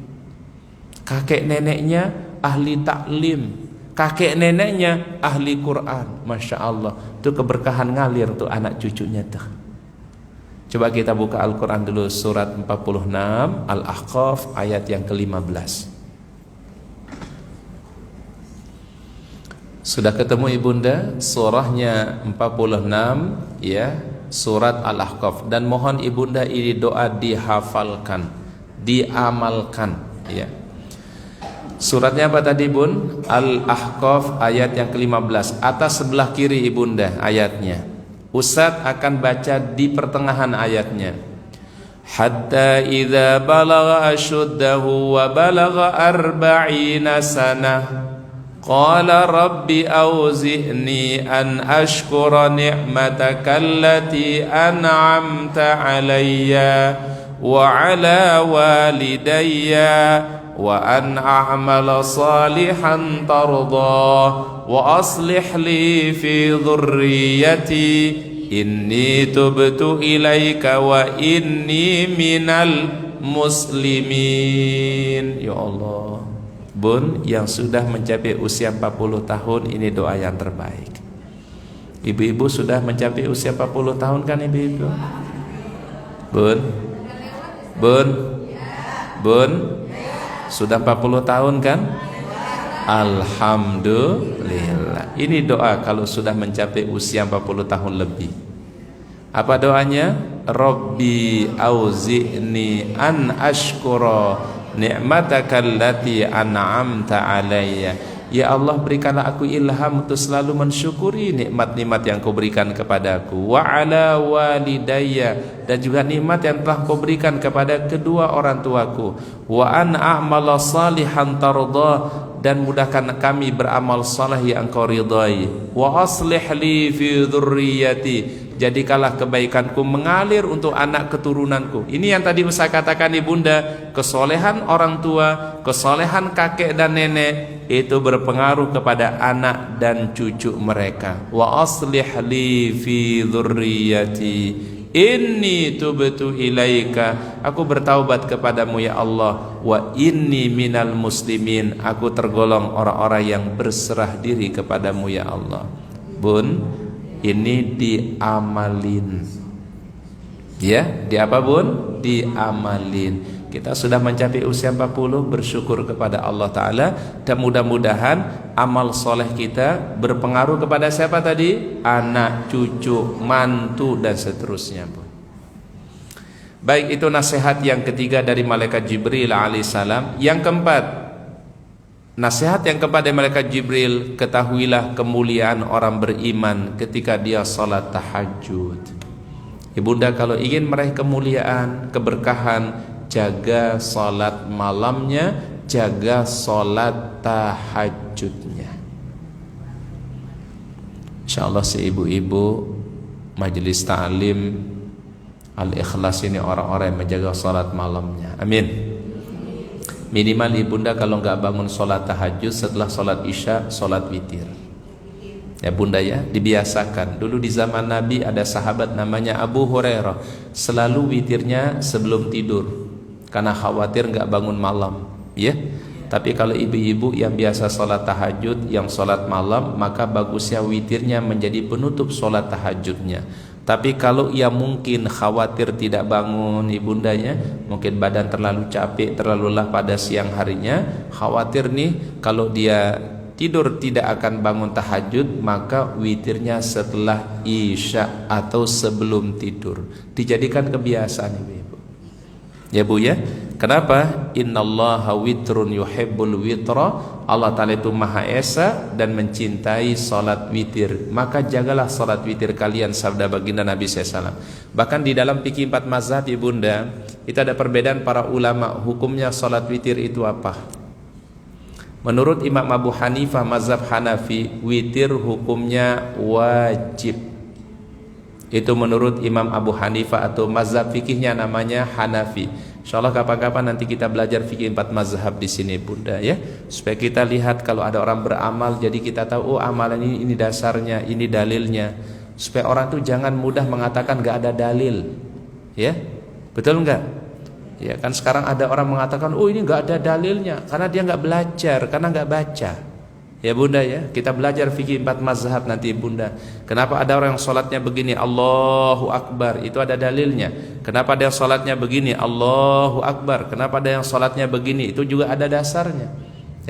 S1: kakek neneknya ahli taklim, kakek neneknya ahli Quran. Masya Allah, itu keberkahan ngalir untuk anak cucunya tuh. Coba kita buka Al-Quran dulu, surat 46 Al-Ahqaf ayat yang ke-15. Sudah ketemu ibunda? Surahnya 46 ya, surat Al-Ahqaf. Dan mohon ibunda ini doa dihafalkan, diamalkan ya. Suratnya apa tadi bun? Al-Ahqaf ayat yang ke-15. Atas sebelah kiri ibunda ayatnya. Ustaz akan baca di pertengahan ayatnya. Hatta idza balagha ashuddahu wa balagha 40 sanah qala rabbi awzi'ni an ashkura ni'mataka allati an'amta alayya wa ala walidayya wa an a'mala salihan tardah wa aslih li fi dhurriyyati inni tubtu ilaika wa inni minal muslimin. Ya Allah, bun yang sudah mencapai usia 40 tahun, ini doa yang terbaik. Ibu-ibu sudah mencapai usia 40 tahun kan ibu-ibu? Bun? Bun? Bun? Sudah 40 tahun kan? Alhamdulillah. Ini doa kalau sudah mencapai usia 40 tahun lebih. Apa doanya? Rabbi auzi'ni an ashkura ni'mataka allati an'amta alayya. Ya Allah, berikanlah aku ilham untuk selalu mensyukuri nikmat-nikmat yang Kau berikan kepadaku. Wa ala walidayya, dan juga nikmat yang telah Kau berikan kepada kedua orang tuaku. Wa an a'mala salihan tardah, dan mudahkan kami beramal saleh yang Kau ridai. Wa aslih li fi dhurriyyati, jadikanlah kebaikanku mengalir untuk anak keturunanku. Ini yang tadi saya katakan ibunda, kesolehan orang tua, kesolehan kakek dan nenek itu berpengaruh kepada anak dan cucu mereka. Wa aslih li fi dhurriyyati Inni tubtu ilaika, aku bertaubat kepadamu ya Allah. Wa inni minal muslimin, aku tergolong orang-orang yang berserah diri kepadamu ya Allah. Bun, ini diamalin. Ya, di apa bun? Diamalin. Kita sudah mencapai usia 40, bersyukur kepada Allah Ta'ala. Dan mudah-mudahan amal soleh kita berpengaruh kepada siapa tadi? Anak, cucu, mantu, dan seterusnya. Baik, itu nasihat yang ketiga dari malaikat Jibril alaihissalam. Yang keempat, nasihat yang keempat dari malaikat Jibril, ketahuilah kemuliaan orang beriman ketika dia salat tahajud. Ibunda kalau ingin meraih kemuliaan, keberkahan, jaga salat malamnya, jaga salat tahajudnya. Insyaallah si ibu-ibu majelis ta'lim Al-Ikhlas ini orang-orang yang menjaga salat malamnya. Amin. Minimal ibunda kalau nggak bangun salat tahajud setelah salat isya, salat witir. Ya bunda ya, dibiasakan. Dulu di zaman Nabi ada sahabat namanya Abu Hurairah, selalu witirnya sebelum tidur karena khawatir nggak bangun malam, ya. Tapi kalau ibu-ibu yang biasa sholat tahajud, yang sholat malam, maka bagusnya witirnya menjadi penutup sholat tahajudnya. Tapi kalau ia mungkin khawatir tidak bangun ibundanya, mungkin badan terlalu capek, terlalu lelah pada siang harinya, khawatir nih kalau dia tidur tidak akan bangun tahajud, maka witirnya setelah isya atau sebelum tidur. Dijadikan kebiasaan ibu-ibu. Ya bu ya, kenapa? Innallaha witrun yuhibbul witra. Allah Ta'ala itu Maha Esa dan mencintai salat witir. Maka jagalah salat witir kalian, sabda baginda Nabi SAW. Bahkan di dalam fikih 4 mazhab ibunda, itu ada perbedaan para ulama, hukumnya salat witir itu apa? Menurut Imam Abu Hanifah mazhab Hanafi, witir hukumnya wajib. Itu menurut Imam Abu Hanifah atau mazhab fikihnya namanya Hanafi. Insyaallah kapan-kapan nanti kita belajar fikih 4 mazhab di sini bunda ya, supaya kita lihat kalau ada orang beramal, jadi kita tahu oh amalan ini dasarnya, ini dalilnya, supaya orang tuh jangan mudah mengatakan nggak ada dalil, ya betul nggak? Ya kan sekarang ada orang mengatakan oh ini nggak ada dalilnya karena dia nggak belajar, karena nggak baca. Ya bunda ya, kita belajar fikih 4 mazhab nanti bunda. Kenapa ada orang yang sholatnya begini Allahu Akbar, itu ada dalilnya. Kenapa ada yang sholatnya begini Allahu Akbar, kenapa ada yang sholatnya begini, itu juga ada dasarnya.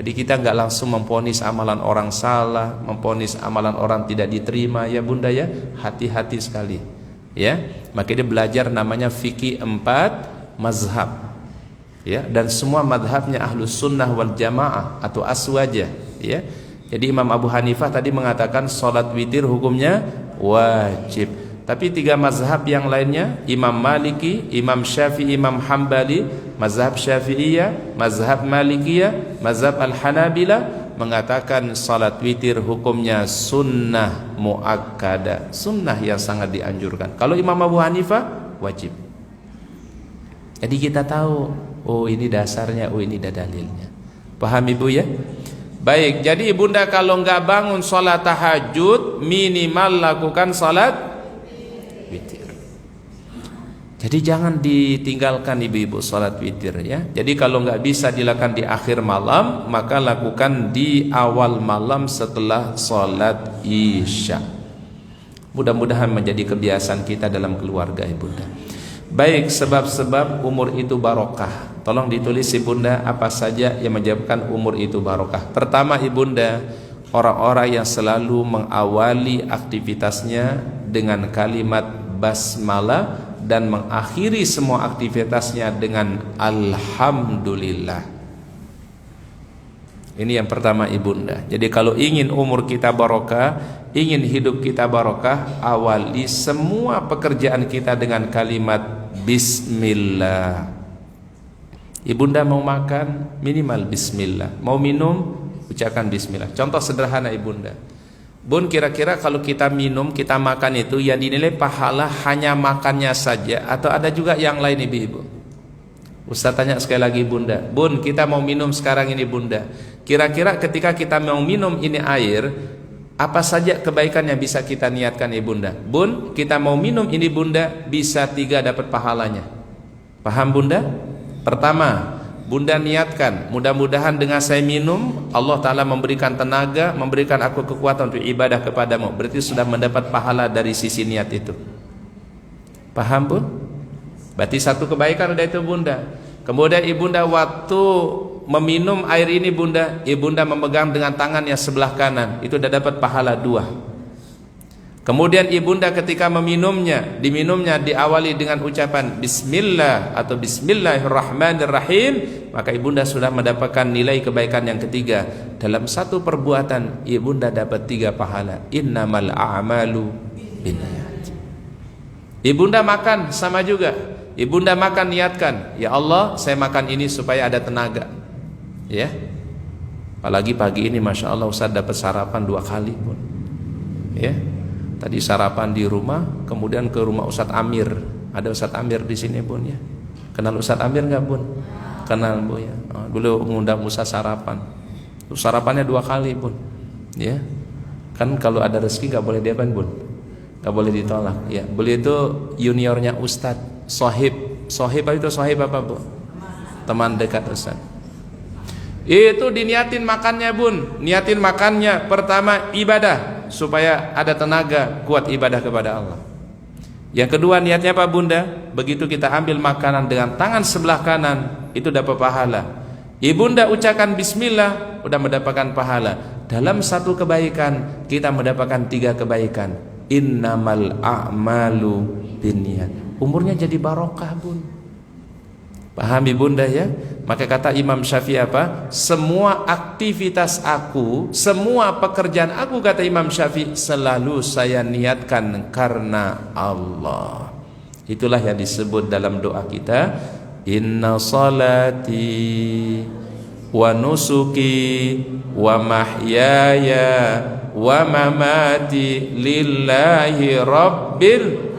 S1: Jadi kita nggak langsung memponis amalan orang salah, memponis amalan orang tidak diterima ya bunda ya. Hati-hati sekali ya. Makanya belajar namanya fikih 4 mazhab ya, dan semua mazhabnya Ahlus Sunnah wal Jamaah atau Aswajah ya. Jadi Imam Abu Hanifah tadi mengatakan salat witir hukumnya wajib. Tapi 3 mazhab yang lainnya, Imam Maliki, Imam Syafi'i, Imam Hambali, mazhab Syafi'iyah, mazhab Malikiyah, mazhab Al-Hanabilah mengatakan salat witir hukumnya sunnah muakkada, sunnah yang sangat dianjurkan. Kalau Imam Abu Hanifah wajib. Jadi kita tahu oh ini dasarnya, oh ini dalilnya. Paham ibu ya? Baik, jadi ibunda kalau nggak bangun sholat tahajud, minimal lakukan sholat witir. Jadi jangan ditinggalkan ibu-ibu sholat witir ya. Jadi kalau nggak bisa dilakukan di akhir malam, maka lakukan di awal malam setelah sholat isya. Mudah-mudahan menjadi kebiasaan kita dalam keluarga ibunda. Baik, sebab-sebab umur itu barokah. Tolong ditulis ibunda apa saja yang menyebabkan umur itu barokah. Pertama ibunda, orang-orang yang selalu mengawali aktivitasnya dengan kalimat basmalah dan mengakhiri semua aktivitasnya dengan alhamdulillah. Ini yang pertama ibunda. Jadi kalau ingin umur kita barokah, ingin hidup kita barokah, awali semua pekerjaan kita dengan kalimat bismillah. Ibunda mau makan minimal bismillah, mau minum ucapkan bismillah. Contoh sederhana ibunda, bun, kira-kira kalau kita minum, kita makan itu yang dinilai pahala hanya makannya saja atau ada juga yang lain ibu-ibu? Ustaz tanya sekali lagi bunda, bun kita mau minum sekarang ini bunda, kira-kira ketika kita mau minum ini air, Apa saja kebaikan yang bisa kita niatkan ibunda? Bun, kita mau minum ini bunda, bisa 3 dapat pahalanya. Paham bunda? Pertama, bunda niatkan, mudah-mudahan dengan saya minum Allah Ta'ala memberikan tenaga, memberikan aku kekuatan untuk ibadah kepadamu. Berarti sudah mendapat pahala dari sisi niat itu. Paham bun? Berarti 1 kebaikan udah itu bunda. Kemudian ibunda waktu meminum air ini bunda, ibunda memegang dengan tangan yang sebelah kanan, itu sudah dapat pahala 2. Kemudian ibunda ketika diminumnya diawali dengan ucapan Bismillah atau Bismillahirrahmanirrahim, maka ibunda sudah mendapatkan nilai kebaikan yang ketiga. Dalam 1 perbuatan ibunda dapat 3 pahala. Innamal a'malu binniyat. Ibunda makan sama juga. Ibunda makan niatkan, ya Allah saya makan ini supaya ada tenaga. Ya, apalagi pagi ini Masya Allah Ustaz dapat sarapan 2 kali pun. Ya, tadi sarapan di rumah, kemudian ke rumah Ustaz Amir. Ada Ustaz Amir di sini pun ya. Kenal Ustaz Amir nggak bun? Kenal bu ya. Dulu mengundang Ustaz sarapan. Sarapannya 2 kali pun. Ya, kan kalau ada rezeki nggak boleh diapain bun? Nggak boleh ditolak. Ya, beliau itu juniornya Ustaz, sohib itu sohib apa bu? Teman dekat Ustaz. Itu diniatin makannya bun, niatin makannya pertama ibadah supaya ada tenaga kuat ibadah kepada Allah. Yang kedua niatnya apa bunda? Begitu kita ambil makanan dengan tangan sebelah kanan itu dapat pahala. Ibunda ucapkan Bismillah udah mendapatkan pahala. Dalam 1 kebaikan kita mendapatkan 3 kebaikan. Innamal a'malu binniyat. Umurnya jadi barokah bun. Pahami bunda ya. Maka kata Imam Syafi'i apa? Semua aktivitas aku, semua pekerjaan aku, kata Imam Syafi'i, selalu saya niatkan karena Allah. Itulah yang disebut dalam doa kita, inna salati wa nusuki wa mahyaya wa mamati lillahi rabbil.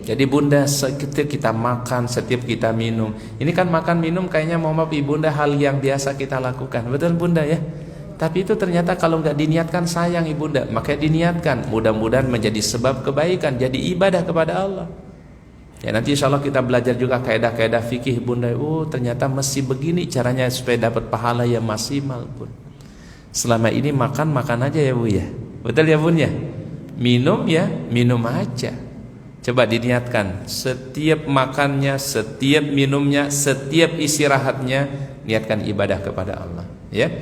S1: Jadi bunda, setiap kita makan, setiap kita minum, ini kan makan minum kayaknya mohon maaf ibunda hal yang biasa kita lakukan, betul bunda ya. Tapi itu ternyata kalau nggak diniatkan sayang ibunda, makanya diniatkan. Mudah-mudahan menjadi sebab kebaikan, jadi ibadah kepada Allah. Ya nanti insya Allah kita belajar juga kaidah-kaidah fikih bunda. Oh ternyata mesti begini caranya supaya dapat pahala yang maksimal pun. Selama ini makan aja ya bu ya, betul ya bun ya. Minum ya minum aja. Coba diniatkan setiap makannya, setiap minumnya, setiap istirahatnya niatkan ibadah kepada Allah. Ya.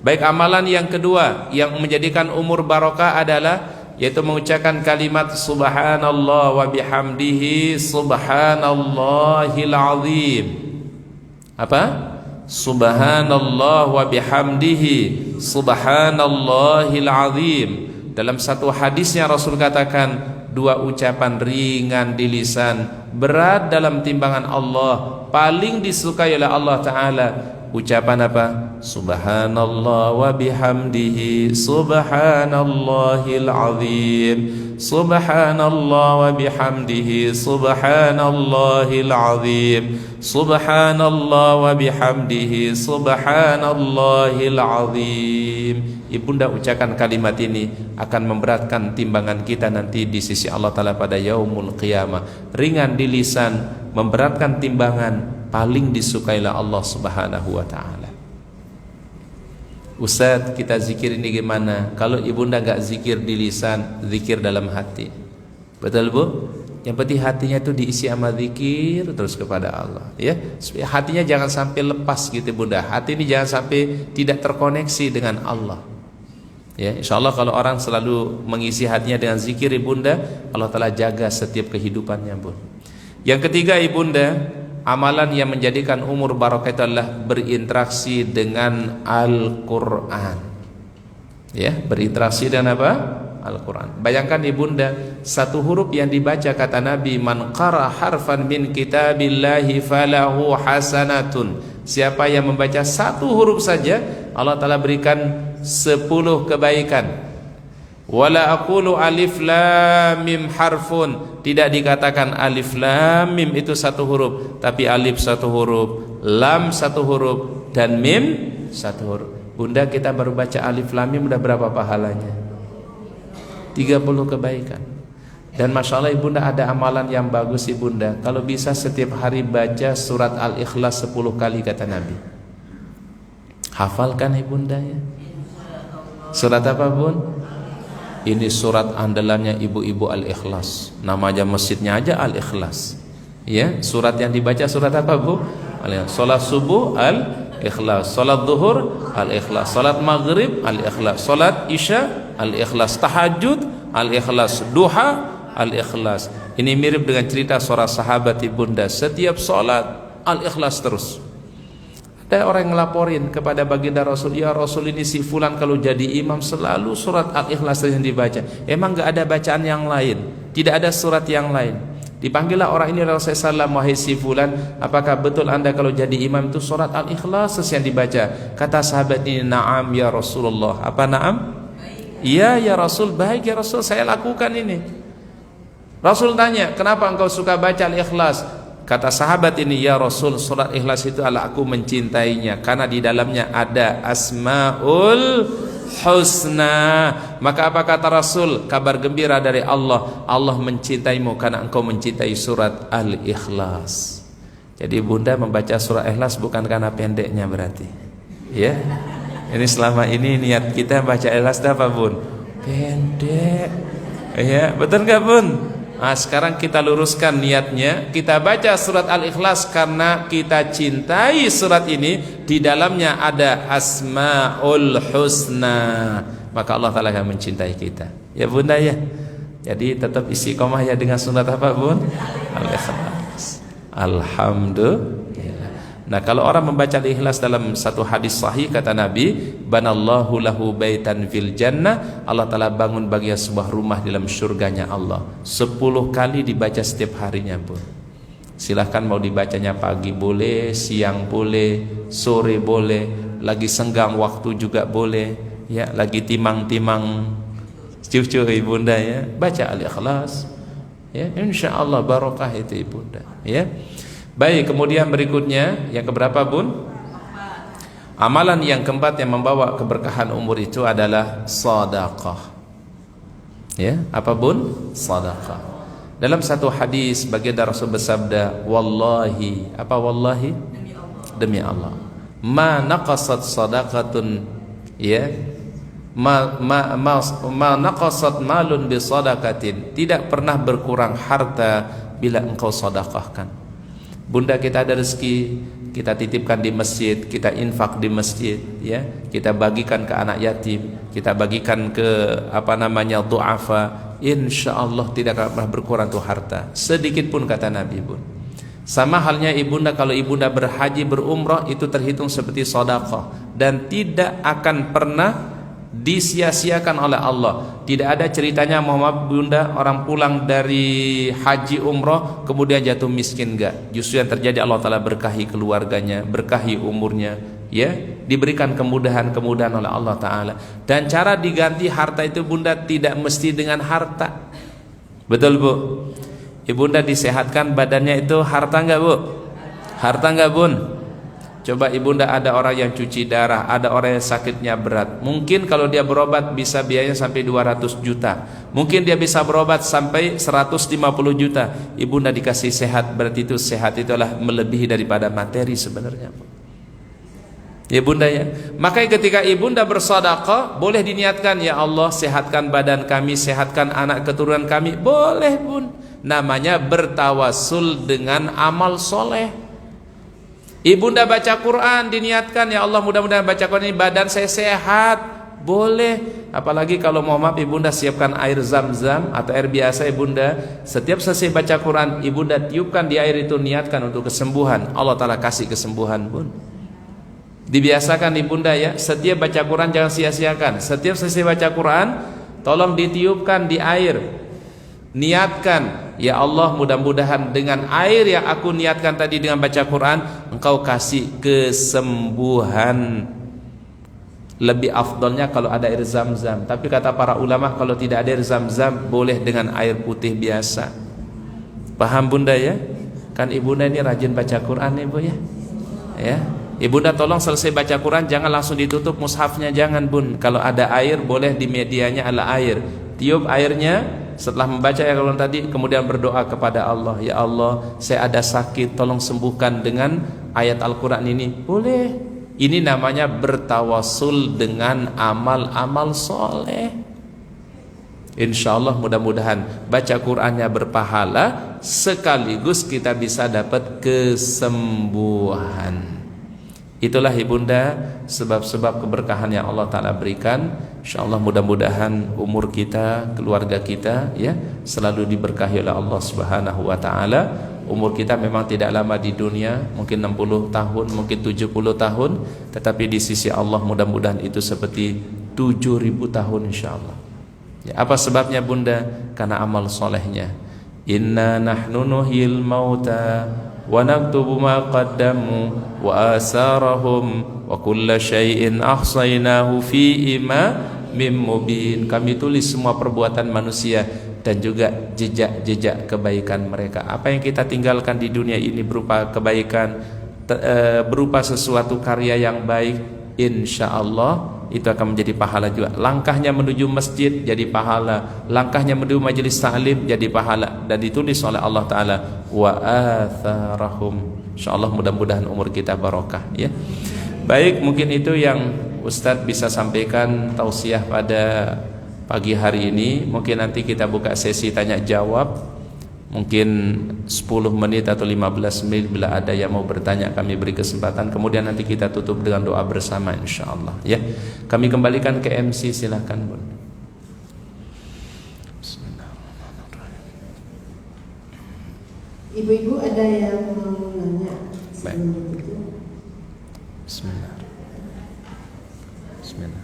S1: Baik, amalan yang kedua yang menjadikan umur barokah adalah yaitu mengucapkan kalimat subhanallah wa bihamdihi subhanallahil azim. Apa? Subhanallah wa bihamdihi subhanallahil azim. Dalam 1 hadisnya Rasul katakan 2 ucapan ringan di lisan, berat dalam timbangan Allah, paling disukai oleh Allah Ta'ala. Ucapan apa? Subhanallah wa bihamdihi subhanallahil azim. Subhanallah wa bihamdihi subhanallahil azim. Subhanallah wa bihamdihi subhanallahil azim. Ibunda ucapkan kalimat ini akan memberatkan timbangan kita nanti di sisi Allah Ta'ala pada yaumul qiyamah. Ringan di lisan, memberatkan timbangan, paling disukailah Allah Subhanahu wa Ta'ala. Ustaz, kita zikir ini gimana? Kalau ibunda gak zikir di lisan, zikir dalam hati. Betul bu? Yang penting hatinya itu diisi sama zikir terus kepada Allah, ya. Supaya hatinya jangan sampai lepas gitu bunda. Hati ini jangan sampai tidak terkoneksi dengan Allah. Ya, insya Allah kalau orang selalu mengisi hatinya dengan zikir ibunda, Allah Ta'ala jaga setiap kehidupannya bun. Yang ketiga ibunda, amalan yang menjadikan umur barokah itu adalah berinteraksi dengan Al-Quran. Ya, berinteraksi dengan apa? Al-Quran. Bayangkan ibunda, 1 huruf yang dibaca kata Nabi, man qara harfan min kitabillahi falahu hasanatun. Siapa yang membaca 1 huruf saja, Allah Ta'ala berikan 10 kebaikan. Wala aqulu alif lam mim harfun. Tidak dikatakan alif lam mim itu 1 huruf, tapi alif 1 huruf, lam 1 huruf, dan mim 1 huruf. Bunda, kita baru baca Alif Lam Mim udah berapa pahalanya? 30 kebaikan. Dan Masya Allah Ibunda ada amalan yang bagus Ibunda. Kalau bisa setiap hari baca surat Al-Ikhlas 10 kali kata Nabi. Hafalkan Ibunda ya. Surat apa Bun? Ini surat andalannya ibu-ibu Al-Ikhlas. Nama aja masjidnya aja Al-Ikhlas. Ya, surat yang dibaca surat apa Bu? Salat subuh Al-Ikhlas, salat zuhur Al-Ikhlas, salat maghrib Al-Ikhlas, salat isya Al-Ikhlas, tahajud Al-Ikhlas, duha Al-Ikhlas. Ini mirip dengan cerita seorang sahabat Ibunda, setiap salat Al-Ikhlas terus. Ada orang yang ngelaporin kepada baginda Rasul, ya Rasul ini si fulan kalau jadi imam selalu surat Al-Ikhlas yang dibaca. Emang gak ada bacaan yang lain? Tidak ada surat yang lain. Dipanggillah orang ini Rasulullah SAW, wahai si fulan, apakah betul anda kalau jadi imam itu surat Al-Ikhlas yang dibaca? Kata sahabat ini, na'am ya Rasulullah. Apa na'am? Iya ya Rasul, baik ya Rasul, saya lakukan ini. Rasul tanya, kenapa engkau suka baca Al-Ikhlas? Kata sahabat ini, ya Rasul, surat Ikhlas itu adalah aku mencintainya karena di dalamnya ada Asmaul Husna. Maka apa kata Rasul? Kabar gembira dari Allah, Allah mencintaimu karena engkau mencintai surat Al-Ikhlas. Jadi Bunda membaca surat Ikhlas bukan karena pendeknya berarti. Ya. Ini selama ini niat kita baca Ikhlas apa Bun? Pendek. Ya, betul enggak Bun? Nah, sekarang kita luruskan niatnya. Kita baca surat Al-Ikhlas karena kita cintai surat ini. Di dalamnya ada Asmaul Husna. Maka Allah Ta'ala akan mencintai kita. Ya Bunda ya. Jadi tetap istiqomah ya dengan surat apa Bun? Al-Ikhlas. Alhamdulillah. Nah, kalau orang membaca Al-Ikhlas dalam satu hadis sahih kata Nabi, banallahu lahu baitan fil jannah, Allah Ta'ala bangun baginya sebuah rumah dalam surganya Allah. 10 kali dibaca setiap harinya Bun. Silahkan mau dibacanya pagi boleh, siang boleh, sore boleh, lagi senggang waktu juga boleh, ya, lagi timang-timang cucu Ibunda ya, baca Al-Ikhlas. Ya, insyaallah barokah itu Ibunda, ya. Baik, kemudian berikutnya yang keberapa Bun? Amalan yang keempat yang membawa keberkahan umur itu adalah sedekah. Ya, apa Bun? Sedekah. Dalam satu hadis baginda Rasul bersabda, wallahi, apa wallahi? Demi Allah. Ma naqasat sadaqatun, ya. Ma naqasat malun bi sadaqatin. Tidak pernah berkurang harta bila engkau sedekahkan. Bunda, kita ada rezeki, kita titipkan di masjid, kita infak di masjid, ya, kita bagikan ke anak yatim, kita bagikan ke du'afa, insyaallah tidak akan pernah berkurang tuh harta sedikit pun kata Nabi Bun. Sama halnya Ibunda, kalau Ibunda berhaji berumrah itu terhitung seperti sedekah dan tidak akan pernah disia-siakan oleh Allah. Tidak ada ceritanya Muhammad Bunda orang pulang dari haji umroh kemudian jatuh miskin, enggak. Justru yang terjadi Allah Ta'ala berkahi keluarganya, berkahi umurnya, ya, diberikan kemudahan-kemudahan oleh Allah Ta'ala. Dan cara diganti harta itu Bunda tidak mesti dengan harta. Betul Bu? Ibunda disehatkan badannya itu harta enggak Bu? Harta enggak Bun? Coba Ibunda, ada orang yang cuci darah, ada orang yang sakitnya berat. Mungkin kalau dia berobat bisa biayanya sampai 200 juta. Mungkin dia bisa berobat sampai 150 juta. Ibunda dikasih sehat, berarti itu sehat itu adalah melebihi daripada materi sebenarnya. Ya Bunda ya. Makanya ketika Ibunda bersedekah, boleh diniatkan, ya Allah sehatkan badan kami, sehatkan anak keturunan kami. Boleh Bun. Namanya bertawasul dengan amal soleh. Ibunda baca Quran, diniatkan, ya Allah mudah-mudahan baca Quran ini badan saya sehat. Boleh. Apalagi kalau mau maaf Ibunda siapkan air zam-zam atau air biasa Ibunda, setiap selesai baca Quran Ibunda tiupkan di air itu, niatkan untuk kesembuhan. Allah Ta'ala kasih kesembuhan Bun. Dibiasakan Ibunda ya, setiap baca Quran jangan sia-siakan. Setiap selesai baca Quran tolong ditiupkan di air. Niatkan, ya Allah mudah-mudahan dengan air yang aku niatkan tadi dengan baca Quran engkau kasih kesembuhan. Lebih afdolnya kalau ada air zam-zam, tapi kata para ulama kalau tidak ada air zam-zam boleh dengan air putih biasa. Paham Bunda ya? Kan Ibunda ini rajin baca Quran Ibu ya? Ya. Ibunda tolong selesai baca Quran jangan langsung ditutup mushafnya, jangan bun. Kalau ada air boleh di medianya ala air, tiup airnya setelah membaca ayat Al-Quran tadi, kemudian berdoa kepada Allah, ya Allah saya ada sakit, tolong sembuhkan dengan ayat Al-Quran ini. Boleh. Ini namanya bertawasul dengan amal-amal soleh. Insya Allah mudah-mudahan baca Qurannya berpahala, sekaligus kita bisa dapat kesembuhan. Itulah ibunda sebab-sebab keberkahan yang Allah Ta'ala berikan. Insya Allah mudah-mudahan umur kita, keluarga kita ya selalu diberkahi oleh Allah Subhanahu wa Ta'ala. Umur kita memang tidak lama di dunia, mungkin 60 tahun, mungkin 70 tahun, tetapi di sisi Allah mudah-mudahan itu seperti 7.000 tahun insya Allah ya. Apa sebabnya bunda? Karena amal solehnya. Inna nahnu nuhyil mauta wa naktubu ma qaddamu wa asarahum wa kulla syai'in ahsaynahu fi imamin mubin. Kami tulis semua perbuatan manusia dan juga jejak-jejak kebaikan mereka. Apa yang kita tinggalkan di dunia ini berupa kebaikan, berupa sesuatu karya yang baik, insya Allah itu akan menjadi pahala juga. Langkahnya menuju masjid jadi pahala, langkahnya menuju majelis ta'lim jadi pahala, dan ditulis oleh Allah Ta'ala wa atharahum. InsyaAllah mudah-mudahan umur kita barokah ya. Baik, mungkin itu yang Ustadz bisa sampaikan tausiah pada pagi hari ini. Mungkin nanti kita buka sesi tanya jawab, mungkin 10 menit atau 15 menit. Bila ada yang mau bertanya kami beri kesempatan, kemudian nanti kita tutup dengan doa bersama insyaallah ya. Kami kembalikan ke MC, silakan bun.
S2: Ibu-ibu ada yang mau nanya?
S1: Baik. Bismillah. Bismillah.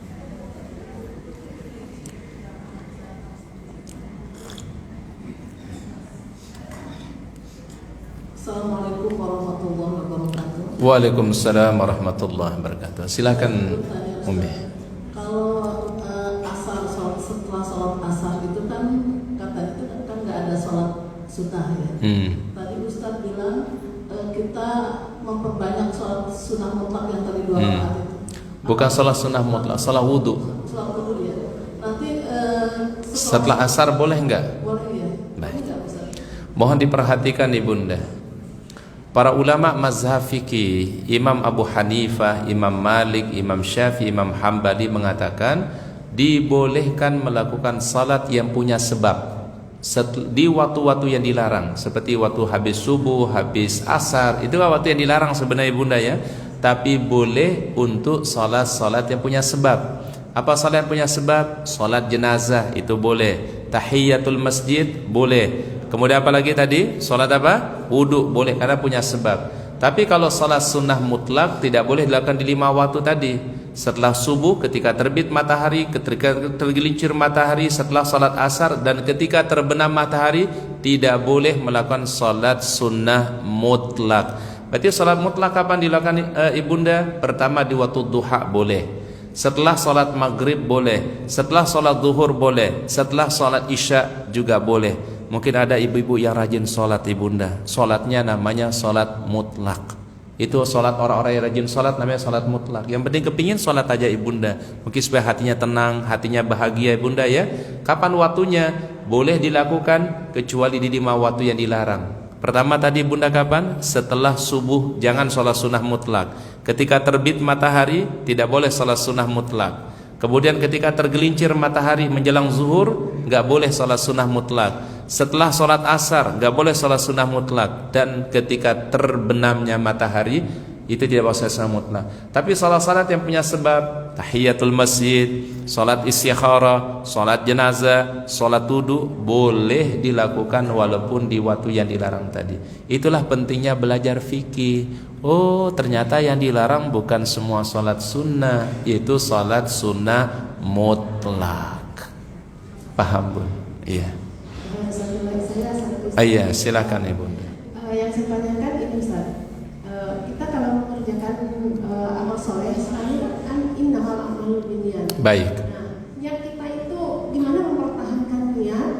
S2: Assalamualaikum warahmatullahi wabarakatuh.
S1: Waalaikumsalam warahmatullahi wabarakatuh. Silakan Umi.
S2: Kalau asar setelah sholat asar itu kan katanya itu kan nggak ada sholat sunnah ya. Tadi Ustadz bilang kita memperbanyak sholat sunnah mutlak yang tadi 2 rakaat itu.
S1: Bukan sholat sunnah mutlak, sholat wudhu.
S2: Sholat wudhu ya. Nanti
S1: setelah asar boleh enggak?
S2: Boleh ya.
S1: Baik. Mohon diperhatikan ibunda. Para ulama mazhab fikih, Imam Abu Hanifah, Imam Malik, Imam Syafi'i, Imam Hambali mengatakan dibolehkan melakukan salat yang punya sebab di waktu-waktu yang dilarang, seperti waktu habis subuh, habis asar. Itu waktu yang dilarang sebenarnya ibunda ya. Tapi boleh untuk salat-salat yang punya sebab. Apa salat yang punya sebab? Salat jenazah itu boleh. Tahiyatul masjid boleh. Kemudian apa lagi tadi? Salat apa? Wudu boleh karena punya sebab. Tapi kalau salat sunnah mutlak tidak boleh dilakukan di 5 waktu tadi. Setelah subuh, ketika terbit matahari, ketika tergelincir matahari, setelah salat asar, dan ketika terbenam matahari, tidak boleh melakukan salat sunnah mutlak. Berarti salat mutlak kapan dilakukan ibunda? Pertama di waktu duha boleh, setelah salat maghrib boleh, setelah salat zuhur boleh, setelah salat isya juga boleh. Mungkin ada ibu-ibu yang rajin salat ibunda, salatnya namanya salat mutlak. Itu salat orang-orang yang rajin salat namanya salat mutlak. Yang penting kepingin salat aja ibunda, mungkin supaya hatinya tenang, hatinya bahagia ibunda ya. Kapan waktunya? Boleh dilakukan kecuali di 5 waktu yang dilarang. Pertama tadi bunda kapan? Setelah subuh jangan sholat sunnah mutlak. Ketika terbit matahari tidak boleh sholat sunnah mutlak. Kemudian ketika tergelincir matahari menjelang zuhur nggak boleh sholat sunnah mutlak. Setelah sholat asar nggak boleh sholat sunnah mutlak. Dan ketika terbenamnya matahari itu tidak boleh sholat sunnah mutlak. Tapi sholat-sholat yang punya sebab, tahiyatul masjid, sholat istikharah, sholat jenazah, sholat wudu boleh dilakukan walaupun di waktu yang dilarang tadi. Itulah pentingnya belajar fikih. Oh ternyata yang dilarang bukan semua sholat sunnah, yaitu sholat sunnah mutlak. Paham bun? Iya. Iya silakan ibu.
S2: Yang saya tanyakan ini Ustaz, kita kalau mengerjakan amal soleh selalu kan innamal a'malu binniyat.
S1: Baik.
S2: Nah, niat kita itu gimana mempertahankan niat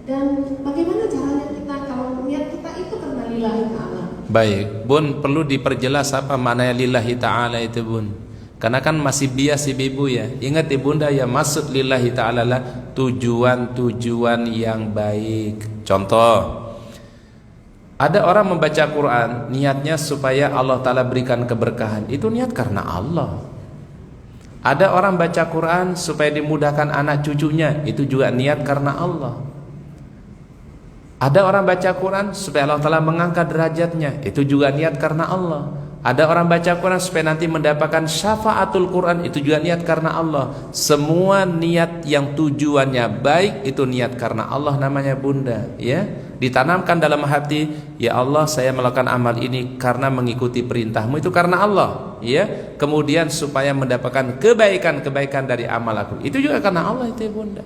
S2: dan bagaimana caranya kita kalau niat kita itu karena lillahi ta'ala.
S1: Baik, Bun, perlu diperjelas apa maknanya lillahi ta'ala itu, Bun. Karena kan masih bias ibu-ibu ya. Ingat ibunda ya, maksud lillahi ta'ala lah tujuan-tujuan yang baik. Contoh, ada orang membaca Quran niatnya supaya Allah Ta'ala berikan keberkahan. Itu niat karena Allah. Ada orang baca Quran supaya dimudahkan anak cucunya. Itu juga niat karena Allah. Ada orang baca Quran supaya Allah Ta'ala mengangkat derajatnya. Itu juga niat karena Allah. Ada orang baca Quran supaya nanti mendapatkan syafaatul Quran. Itu juga niat karena Allah. Semua niat yang tujuannya baik itu niat karena Allah, namanya bunda, ya. Ditanamkan dalam hati, ya Allah, saya melakukan amal ini karena mengikuti perintahmu, itu karena Allah, ya. Kemudian supaya mendapatkan kebaikan-kebaikan dari amal aku, itu juga karena Allah, itu ya bunda.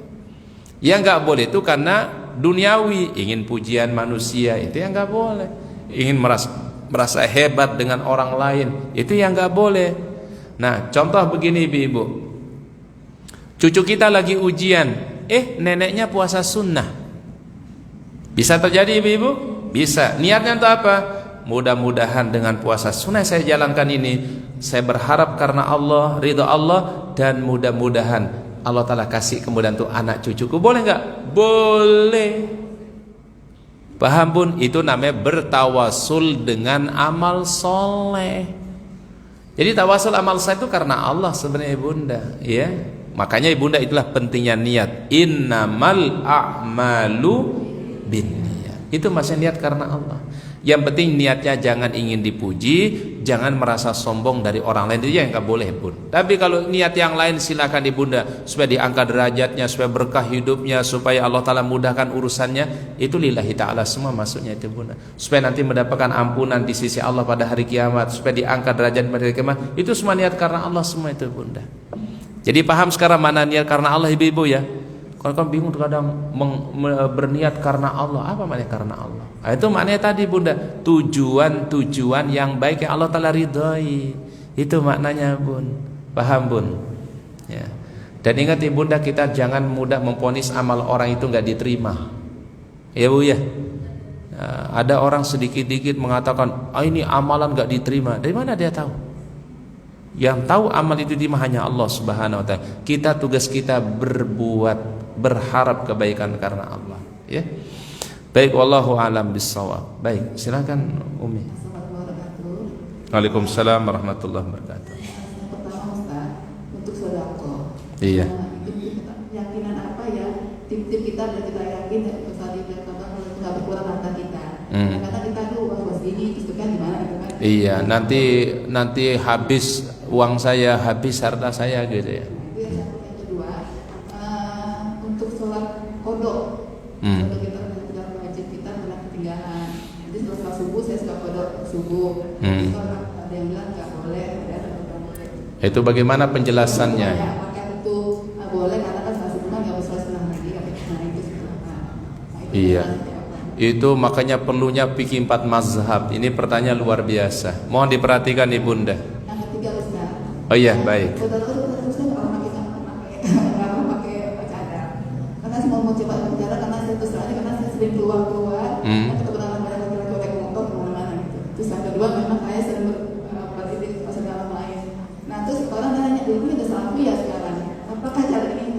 S1: Yang nggak boleh itu karena duniawi, ingin pujian manusia, itu yang nggak boleh. Ingin merasa hebat dengan orang lain, itu yang nggak boleh. Nah, contoh begini ibu-ibu, cucu kita lagi ujian, neneknya puasa sunnah, bisa terjadi ibu-ibu? Bisa. Niatnya untuk apa? Mudah-mudahan dengan puasa sunnah saya jalankan ini, saya berharap karena Allah, ridha Allah, dan mudah-mudahan Allah Ta'ala kasih kemudahan untuk anak cucuku. Boleh nggak? Boleh. Paham Bun? Itu namanya bertawasul dengan amal soleh. Jadi tawasul amal soleh itu karena Allah sebenarnya bunda, ya. Makanya ibunda itulah pentingnya niat. Innamal a'malu binniyat. Itu maksudnya niat karena Allah. Yang penting niatnya jangan ingin dipuji, jangan merasa sombong dari orang lain, itu yang nggak boleh Bun. Tapi kalau niat yang lain silakan ibunda, supaya diangkat derajatnya, supaya berkah hidupnya, supaya Allah Ta'ala mudahkan urusannya, itu lillahi ta'ala semua maksudnya itu bunda. Supaya nanti mendapatkan ampunan di sisi Allah pada hari kiamat, supaya diangkat derajat pada hari kiamat, itu semua niat karena Allah semua itu bunda. Jadi paham sekarang mana niat karena Allah ibu-ibu ya? Kalau kamu bingung kadang berniat karena Allah, apa maknanya karena Allah? Nah, itu maknanya tadi bunda, tujuan-tujuan yang baik yang Allah Ta'ala ridhoi. Itu maknanya bun. Paham bun? Ya. Dan ingat ibunda, kita jangan mudah memvonis amal orang itu nggak diterima. Ya bu ya. Nah, ada orang sedikit-dikit mengatakan, ini amalan nggak diterima. Dari mana dia tahu? Yang tahu amal itu diterima hanya Allah Subhanahu wa ta'ala. Kita tugas kita berharap kebaikan karena Allah, ya. Baik, wallahu alam bissawab. Baik, silakan Umi. Waalaikumsalam warahmatullahi wabarakatuh.
S2: Pertama Ustaz, untuk sedekah.
S1: Iya.
S2: Keyakinan apa ya? Tip-tip kita dan kita yakin tadi kata kalau nggak berkurang harta kita. Karena kita tuh was ini itu kan gimana gitu kan?
S1: Iya, nanti habis uang saya, habis harta saya gitu ya.
S2: Itu yang satu. Yang kedua, untuk sholat kodok. Kalau kita dalam wajib kita pernah ketinggalan. Jadi setelah subuh saya suka kodok subuh. Itu ada yang bilang nggak boleh, ada yang bilang boleh.
S1: Itu bagaimana penjelasannya?
S2: Ya, maka itu boleh karena kan setelah subuh kan nggak usah senang lagi. Nah itu silakan.
S1: Iya. Itu makanya perlunya fikih 4 mazhab. Ini pertanyaan luar biasa. Mohon diperhatikan ibunda.
S2: Yang ketiga Ustaz.
S1: Oh iya, baik.
S2: Saudara orang pakai cadar. Karena saya mau coba cadar karena saya terus aja karena saya sering keluar. Ketemu dengan banyak laki-laki naik motor kemana-mana gitu. Terus yang kedua memang saya sering beraktivitas pasal dalam lain. Nah terus orang nanya, ini ada salafi ya sekarang. Apakah cadar ini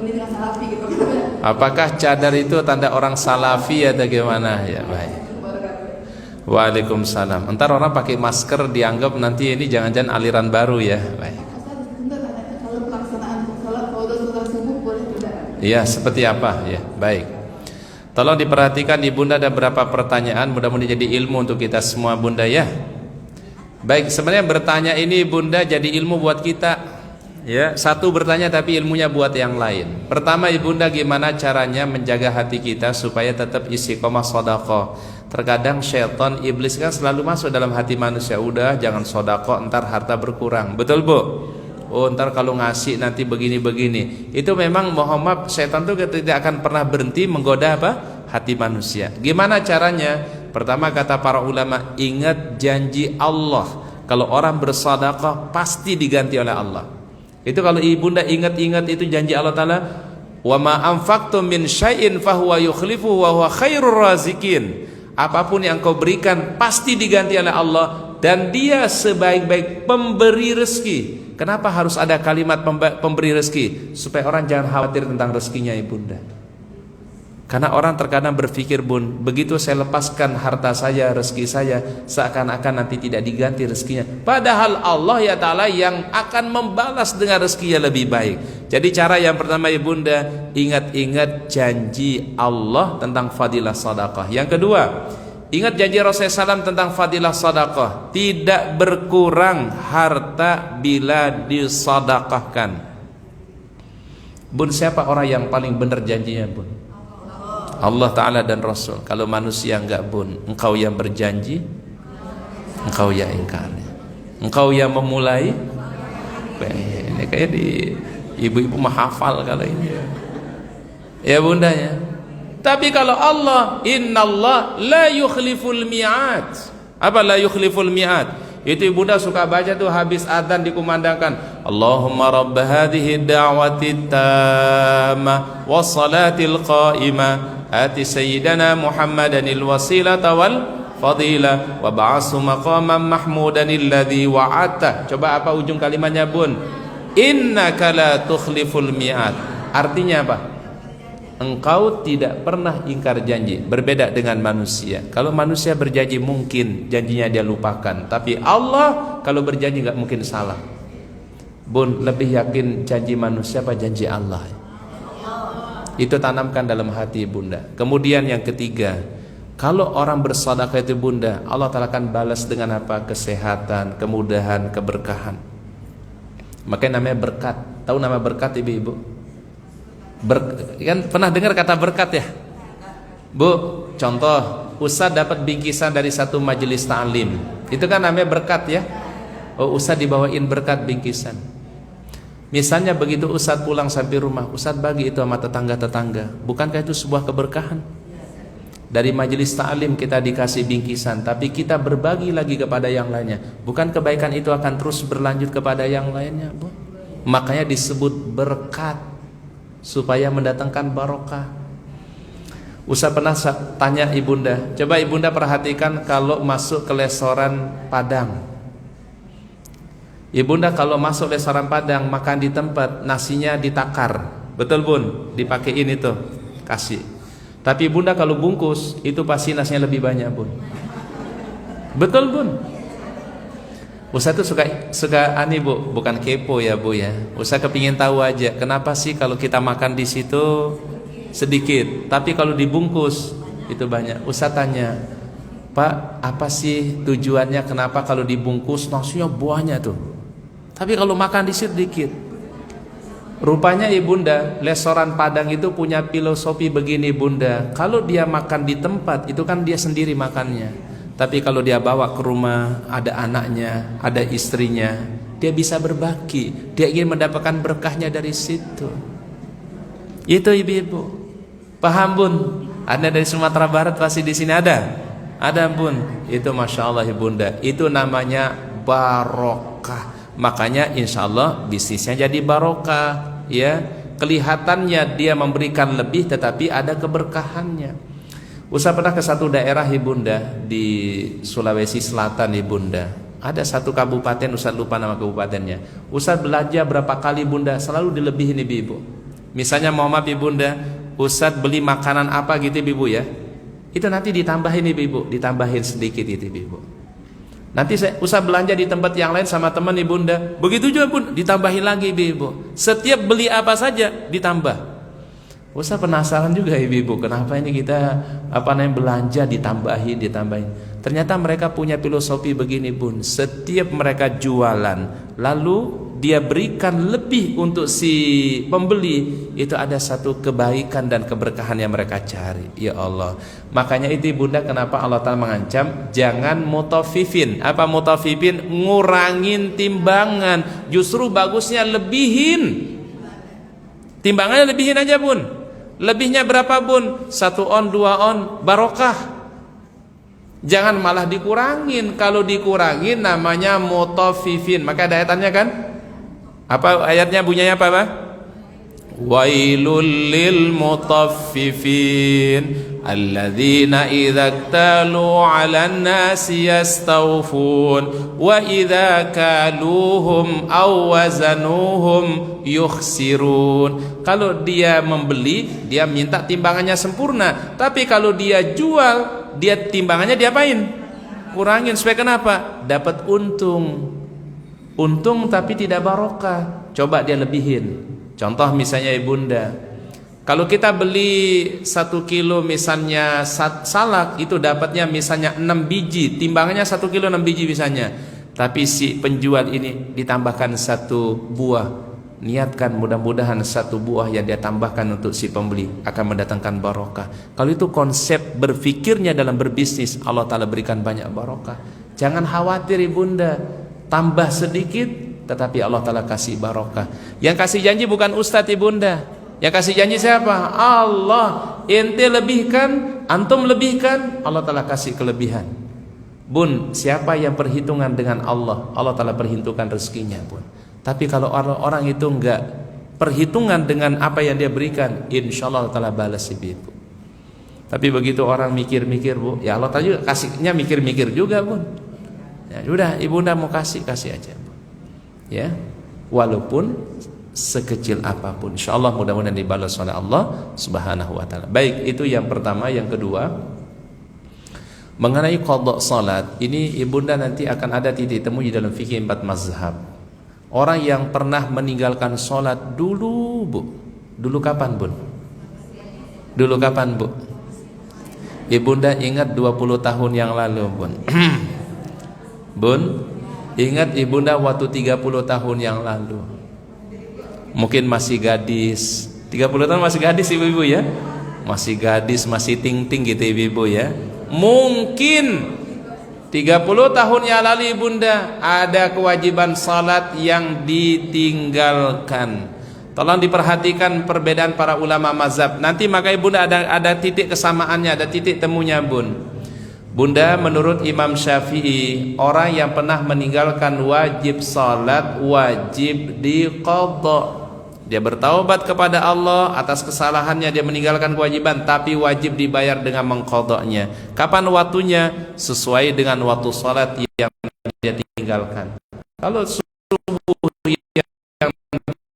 S2: dengan salafi gitu?
S1: Apakah cadar itu tanda orang salafi atau gimana? Ya baik. Waalaikumsalam. Entar orang pakai masker dianggap nanti ini jangan-jangan aliran baru ya. Baik.
S2: Kalau pelaksanaan sholat subuh boleh tidak?
S1: Iya, seperti apa? Ya, baik. Tolong diperhatikan ibunda, ada beberapa pertanyaan, mudah-mudahan jadi ilmu untuk kita semua bunda ya. Baik, sebenarnya bertanya ini bunda jadi ilmu buat kita. Ya, satu bertanya tapi ilmunya buat yang lain. Pertama ibunda, gimana caranya menjaga hati kita supaya tetap istiqomah sedekah. Terkadang syaitan iblis kan selalu masuk dalam hati manusia. Udah jangan sedekah, entar harta berkurang. Betul bu? Oh ntar kalau ngasih nanti begini-begini. Itu memang mohon maaf, syaitan itu tidak akan pernah berhenti menggoda apa? Hati manusia. Gimana caranya? Pertama kata para ulama, ingat janji Allah. Kalau orang bersedekah pasti diganti oleh Allah. Itu kalau ibunda ingat-ingat itu janji Allah Ta'ala, wa ma anfaqtum min syai'in fahuwa yukhlifu wa huwa khairur razikin. apapun yang kau berikan pasti diganti oleh Allah, dan dia sebaik-baik pemberi rezeki. Kenapa harus ada kalimat pemberi rezeki? Supaya orang jangan khawatir tentang rezekinya ibunda. Karena orang terkadang berpikir, Bun, begitu saya lepaskan harta saya, rezeki saya, seakan-akan nanti tidak diganti rezekinya. Padahal Allah ya Ta'ala yang akan membalas dengan rezeki yang lebih baik. Jadi cara yang pertama ibunda, ingat-ingat janji Allah tentang fadilah sedekah. Yang kedua, ingat janji Rasulullah SAW tentang fadilah sedekah. Tidak berkurang harta bila disedekahkan. Bun, siapa orang yang paling benar janjinya, Bun? Allah Ta'ala dan Rasul. Kalau manusia enggak, Bun, engkau yang berjanji, engkau yang ingkar, engkau yang memulai. Ini kayak di ibu-ibu menghafal kalau ini ya bunda ya. Tapi kalau Allah, innallah la yukhliful mi'ad. Apa la yukhliful mi'ad? Itu ibunda suka baca tuh habis adzan dikumandangkan, Allahumma rabb hadhihi da'wati tammah was salatil qa'imah ati sayyidana Muhammadanil wasilata wal fadilah wa ba'asu maqaman mahmudan alladhi wa'ata. Coba apa ujung kalimatnya, Bun? Innaka la tukhliful mi'ad. Artinya apa? Engkau tidak pernah ingkar janji. Berbeda dengan manusia. Kalau manusia berjanji mungkin janjinya dia lupakan, tapi Allah kalau berjanji nggak mungkin salah. Bun, lebih yakin janji manusia apa janji Allah? Itu tanamkan dalam hati bunda. Kemudian yang ketiga, kalau orang bersedekah itu bunda, Allah Ta'ala akan balas dengan apa? Kesehatan, kemudahan, keberkahan. Makanya namanya berkat. Tahu nama berkat ibu-ibu? Kan pernah dengar kata berkat ya? Bu, contoh Ustadz dapat bingkisan dari satu majelis ta'lim, itu kan namanya berkat ya. Oh, Ustadz dibawain berkat bingkisan. Misalnya begitu Ustadz pulang sampai rumah, Ustadz bagi itu sama tetangga-tetangga. Bukankah itu sebuah keberkahan? Dari majelis ta'lim kita dikasih bingkisan, tapi kita berbagi lagi kepada yang lainnya. Bukan kebaikan itu akan terus berlanjut kepada yang lainnya, Bu? Makanya disebut berkat, supaya mendatangkan barokah. Ustaz pernah tanya ibunda, coba ibunda perhatikan kalau masuk ke restoran Padang. Ibunda kalau masuk restoran Padang, makan di tempat, nasinya ditakar, betul Bun? Dipakein itu, kasih. Tapi ibunda kalau bungkus, itu pasti nasinya lebih banyak, Bun. Betul Bun? Ustaz tuh suka aneh, Bu, bukan kepo ya, Bu ya. Ustaz kepingin tahu aja, kenapa sih kalau kita makan di situ sedikit, tapi kalau dibungkus itu banyak. Ustaz tanya, Pak, apa sih tujuannya kenapa kalau dibungkus nasinya banyak tuh, tapi kalau makan di situ sedikit? Rupanya ibunda, restoran Padang itu punya filosofi begini bunda, kalau dia makan di tempat itu kan dia sendiri makannya. Tapi kalau dia bawa ke rumah, ada anaknya, ada istrinya, dia bisa berbagi. Dia ingin mendapatkan berkahnya dari situ. Itu ibu-ibu. Paham Bun? Anda dari Sumatera Barat pasti di sini ada. Ada Bun. Itu Masya Allah ibunda. Itu namanya barokah. Makanya insya Allah bisnisnya jadi barokah. Ya, kelihatannya dia memberikan lebih, tetapi ada keberkahannya. Ustaz pernah ke satu daerah ibunda di Sulawesi Selatan ibunda. Ada satu kabupaten, Ustaz lupa nama kabupatennya. Ustaz belanja berapa kali bunda, selalu dilebihin ibu-ibu. Misalnya mau maaf ibunda, Ustaz beli makanan apa gitu ibu ya, itu nanti ditambahin ibu-ibu, ditambahin sedikit itu ibu. Nanti Ustaz belanja di tempat yang lain sama teman ibunda, begitu juga Bun, ditambahin lagi ibu-ibu. Setiap beli apa saja ditambah. Ustaz penasaran juga ibu-ibu, kenapa ini kita belanja ditambahin. Ternyata mereka punya filosofi begini Bun, setiap mereka jualan lalu dia berikan lebih untuk si pembeli, itu ada satu kebaikan dan keberkahan yang mereka cari. Ya Allah, makanya itu bunda kenapa Allah Ta'ala mengancam jangan mutafifin. Apa mutafifin? Ngurangin timbangan. Justru bagusnya lebihin timbangannya, lebihin aja Bun. Lebihnya berapa Bun? 1 on, 2 on, barokah. Jangan malah dikurangin. Kalau dikurangin namanya mutafifin. Maka ada ayatannya kan? Apa ayatnya, bunyinya apa? Wailul lil mutaffifin. alladzina idza iktalu 'alan nasi yastawfun wa idza kaluhum aw wazanuhum yukhsirun. Kalau dia membeli, dia minta timbangannya sempurna, tapi kalau dia jual, dia timbangannya diapain? Kurangin. Supaya kenapa? Dapat untung tapi tidak barokah. Coba dia lebihin. Contoh misalnya ibunda, kalau kita beli 1 kilo misalnya salak, itu dapatnya misalnya 6 biji, timbangannya 1 kilo 6 biji misalnya, tapi si penjual ini ditambahkan 1 buah. Niatkan mudah-mudahan 1 buah yang dia tambahkan untuk si pembeli akan mendatangkan barokah. Kalau itu konsep berfikirnya dalam berbisnis, Allah Ta'ala berikan banyak barokah. Jangan khawatir ibunda, tambah sedikit tetapi Allah Ta'ala kasih barokah. Yang kasih janji bukan ustadz ibunda, yang kasih janji siapa? Allah. Ente lebihkan, antum lebihkan, Allah Ta'ala kasih kelebihan. Bun, siapa yang perhitungan dengan Allah, Allah Ta'ala perhitungkan rezekinya bun. Tapi kalau orang itu enggak perhitungan dengan apa yang dia berikan, insya Allah Ta'ala balas ibu. Tapi begitu orang mikir-mikir bu, ya Allah Ta'ala juga kasihnya mikir-mikir juga bun. Ya udah, ibunda mau kasih aja bun. Ya, walaupun sekecil apapun, insya Allah mudah-mudahan dibalas oleh Allah Subhanahu wa Ta'ala. Baik, itu yang pertama. Yang kedua, mengenai qadha salat, ini ibunda nanti akan ada titik temu di dalam fikih 4 mazhab. Orang yang pernah meninggalkan salat dulu bu, dulu kapan bun? Dulu kapan bu? Ibunda ingat 20 tahun yang lalu bun. Bun, ingat ibunda waktu 30 tahun yang lalu. Mungkin masih gadis. 30 tahun masih gadis ibu-ibu ya. Masih gadis, masih ting-ting gitu ibu-ibu ya. Mungkin 30 tahun yang lalu ibunda ada kewajiban salat yang ditinggalkan. Tolong diperhatikan perbedaan para ulama mazhab. Nanti maka ibunda ada titik kesamaannya, ada titik temunya bun. Bunda, menurut Imam Syafi'i, orang yang pernah meninggalkan wajib salat wajib diqadha. Dia bertaubat kepada Allah atas kesalahannya, dia meninggalkan kewajiban, tapi wajib dibayar dengan mengqadhanya. Kapan waktunya? Sesuai dengan waktu salat yang dia tinggalkan. Kalau subuh yang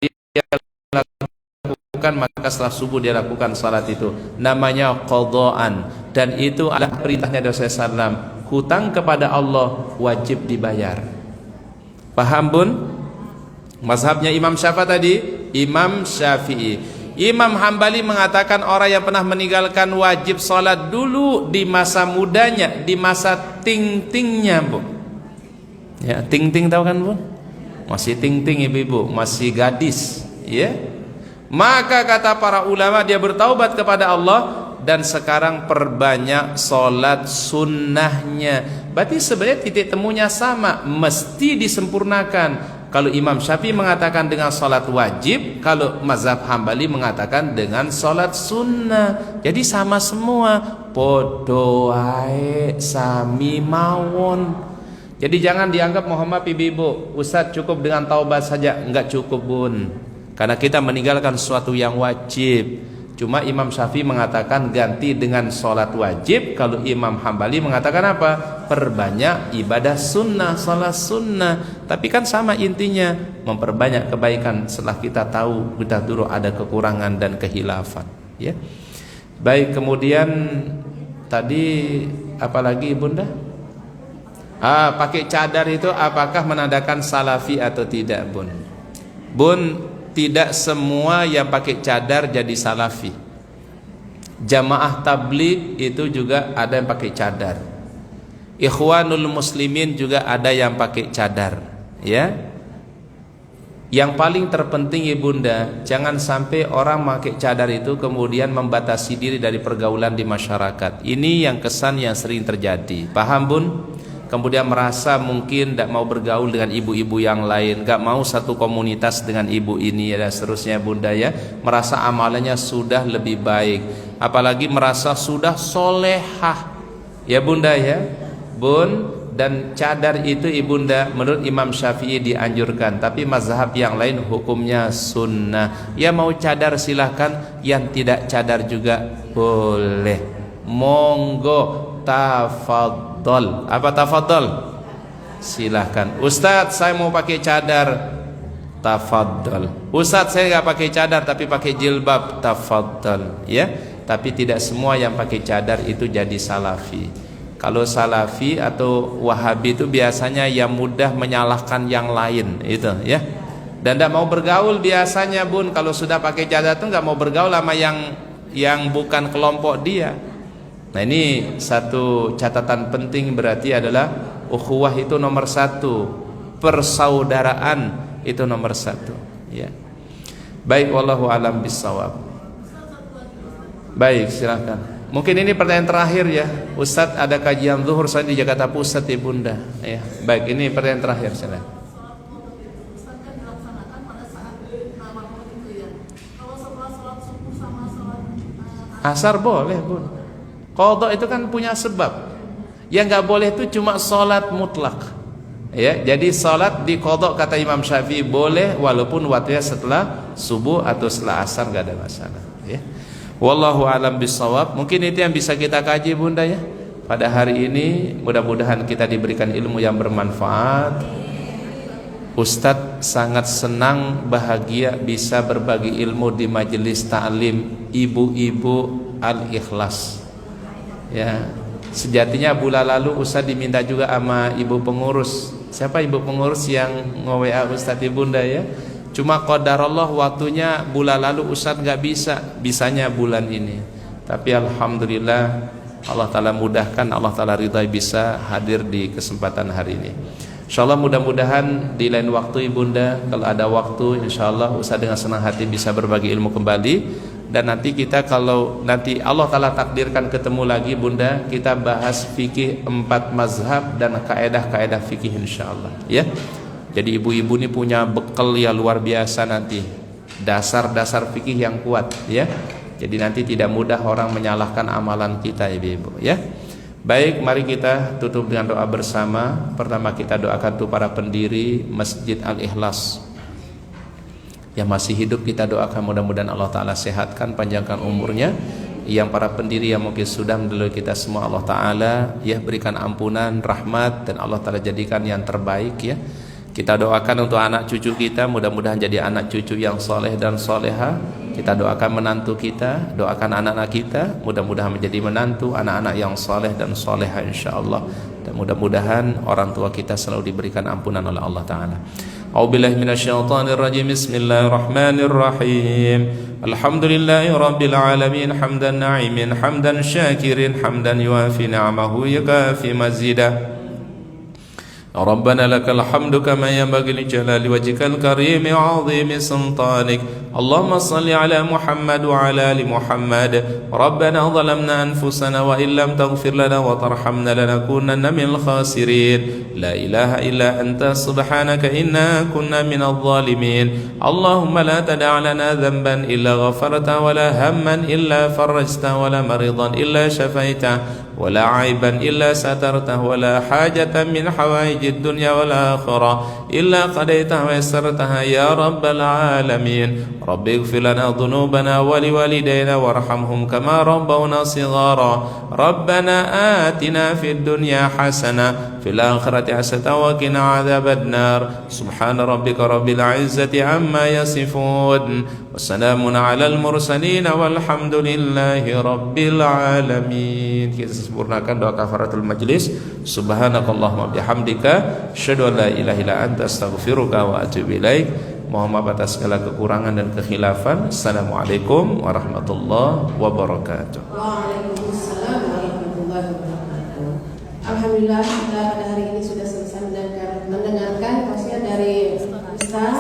S1: dia lakukan, maka setelah subuh dia lakukan salat itu, namanya qadhaan, dan itu adalah perintahnya Rasulullah SAW. Hutang kepada Allah wajib dibayar. Paham bun? Mazhabnya Imam Syafi'i tadi, Imam Syafi'i. Imam Hambali mengatakan orang yang pernah meninggalkan wajib salat dulu di masa mudanya, di masa ting-tingnya bu. Ya, ting-ting tahu kan bu? Masih ting-ting ibu-ibu, masih gadis, ya. Maka kata para ulama, dia bertaubat kepada Allah dan sekarang perbanyak salat sunnahnya. Berarti sebenarnya titik temunya sama, mesti disempurnakan. Kalau Imam Syafi'i mengatakan dengan salat wajib, kalau mazhab Hambali mengatakan dengan salat sunnah. Jadi sama semua, podo wae sami mawon. Jadi jangan dianggap Muhammad ibu-ibu, Ustaz cukup dengan taubat saja. Enggak cukup bun, karena kita meninggalkan sesuatu yang wajib. Cuma Imam Syafi'i mengatakan ganti dengan sholat wajib. Kalau Imam Hambali mengatakan apa? Perbanyak ibadah sunnah, sholat sunnah. Tapi kan sama intinya, memperbanyak kebaikan setelah kita tahu kita dulu ada kekurangan dan kehilafan, ya. Baik, kemudian tadi apalagi bunda? Pakai cadar itu apakah menandakan salafi atau tidak bun? Bun, tidak semua yang pakai cadar jadi salafi. Jamaah tabligh itu juga ada yang pakai cadar. Ikhwanul muslimin juga ada yang pakai cadar, ya. Yang paling terpenting ibunda, jangan sampai orang pakai cadar itu kemudian membatasi diri dari pergaulan di masyarakat. Ini yang kesan yang sering terjadi. Paham bun? Kemudian merasa mungkin tidak mau bergaul dengan ibu-ibu yang lain, gak mau satu komunitas dengan ibu ini dan seterusnya bunda ya. Merasa amalannya sudah lebih baik, apalagi merasa sudah solehah ya bunda ya bun. Dan cadar itu ibunda menurut Imam Syafi'i dianjurkan, tapi mazhab yang lain hukumnya sunnah. Ya mau cadar silahkan, yang tidak cadar juga boleh. Monggo, tafadhol. Apa tafadhol? Silahkan. Ustadz, saya mau pakai cadar. Tafadhol. Ustadz, saya nggak pakai cadar tapi pakai jilbab. Tafadhol. Ya. Tapi tidak semua yang pakai cadar itu jadi salafi. Kalau salafi atau wahabi itu biasanya yang mudah menyalahkan yang lain, itu ya. Dan tidak mau bergaul biasanya, Bun. Kalau sudah pakai cadar itu nggak mau bergaul sama yang bukan kelompok dia. Nah, ini satu catatan penting, berarti adalah ukhuwah itu nomor satu, persaudaraan itu nomor satu, ya. Baik, wallahu alam bissawab. Baik, silakan. Mungkin ini pertanyaan terakhir ya, Ustadz. Ada kajian zuhur saya di Jakarta Pusat ya, Bunda. Ya, baik, ini pertanyaan terakhir, silakan. Asar boleh, Bun. Qadha itu kan punya sebab. Yang nggak boleh itu cuma sholat mutlak. Ya, jadi sholat di qadha kata Imam Syafi'i boleh walaupun waktunya setelah subuh atau setelah asar, nggak ada masalah. Ya. Wallahu alam bissawab. Mungkin itu yang bisa kita kaji, Bunda ya. Pada hari ini mudah-mudahan kita diberikan ilmu yang bermanfaat. Ustadz sangat senang, bahagia bisa berbagi ilmu di majelis ta'lim ibu-ibu Al-Ikhlas. Ya, sejatinya bulan lalu Ustadz diminta juga sama ibu pengurus. Siapa ibu pengurus yang nge-WA Ustadz di Bunda ya? Cuma qadarullah waktunya bulan lalu Ustadz gak bisa, bisanya bulan ini. Tapi alhamdulillah Allah Ta'ala mudahkan, Allah Ta'ala ridhai bisa hadir di kesempatan hari ini. InsyaAllah mudah-mudahan di lain waktu Ibunda, kalau ada waktu InsyaAllah Ustaz dengan senang hati bisa berbagi ilmu kembali. Dan nanti kita kalau nanti Allah Ta'ala takdirkan ketemu lagi Bunda, kita bahas fikih 4 mazhab dan kaedah-kaedah fikih InsyaAllah ya. Jadi ibu-ibu ini punya bekal ya luar biasa nanti, dasar-dasar fikih yang kuat ya. Jadi nanti tidak mudah orang menyalahkan amalan kita ibu-ibu ya. Baik, mari kita tutup dengan doa bersama. Pertama kita doakan untuk para pendiri Masjid Al-Ikhlas yang masih hidup, kita doakan mudah-mudahan Allah Ta'ala sehatkan, panjangkan umurnya. Yang para pendiri yang mungkin sudah mendahului kita semua, Allah Ta'ala ya berikan ampunan, rahmat, dan Allah Ta'ala jadikan yang terbaik ya. Kita doakan untuk anak cucu kita, mudah-mudahan jadi anak cucu yang soleh dan soleha. Kita doakan menantu kita, doakan anak-anak kita, mudah-mudahan menjadi menantu, anak-anak yang soleh dan soleha insyaAllah. Dan mudah-mudahan orang tua kita selalu diberikan ampunan oleh Allah Ta'ala. A'udzubillahi minasyaitonirrajim. Bismillahirrahmanirrahim. Alhamdulillahi rabbil alamin, hamdan na'imin, hamdan syakirin, hamdan yuafi ni'amahu yukafi mazidah. ربنا لك الحمد كما ينبغي لجلال وجهك الكريم وعظيم سلطانك. اللهم صل على محمد وعلى آل محمد. ربنا ظلمنا أنفسنا وإن لم تغفر لنا وترحمنا لنكونن من الخاسرين. لا إله إلا أنت سبحانك إنا كنا من الظالمين. اللهم لا تدع لنا ذنبا إلا غفرته ولا هما إلا فرجته ولا مريضا إلا شفيته ولا عيبا إلا سترته ولا حاجة من حوائج الدنيا والآخرة إلا قضيتها ويسرتها يا رب العالمين. رب اغفر لنا ذنوبنا ولوالدينا وارحمهم كما ربونا صغارا. ربنا آتنا في الدنيا حسنة في الآخرة حسنة وقنا عذاب النار. سبحان ربك رب العزة عما يصفون وسلام على المرسلين والحمد لله رب العالمين. Kita sempurnakan doa kafaratul majlis. Subhanakallahumma bihamdika asyhadu an la ilaha illa anta astaghfiruka wa atubu ilaik. Mohon maaf atas segala kekurangan dan kekhilafan. Assalamualaikum warahmatullahi wabarakatuh.
S2: Waalaikumsalam warahmatullahi wabarakatuh. Alhamdulillah kita pada hari ini sudah selesai mendengarkan tausiah dari Ustaz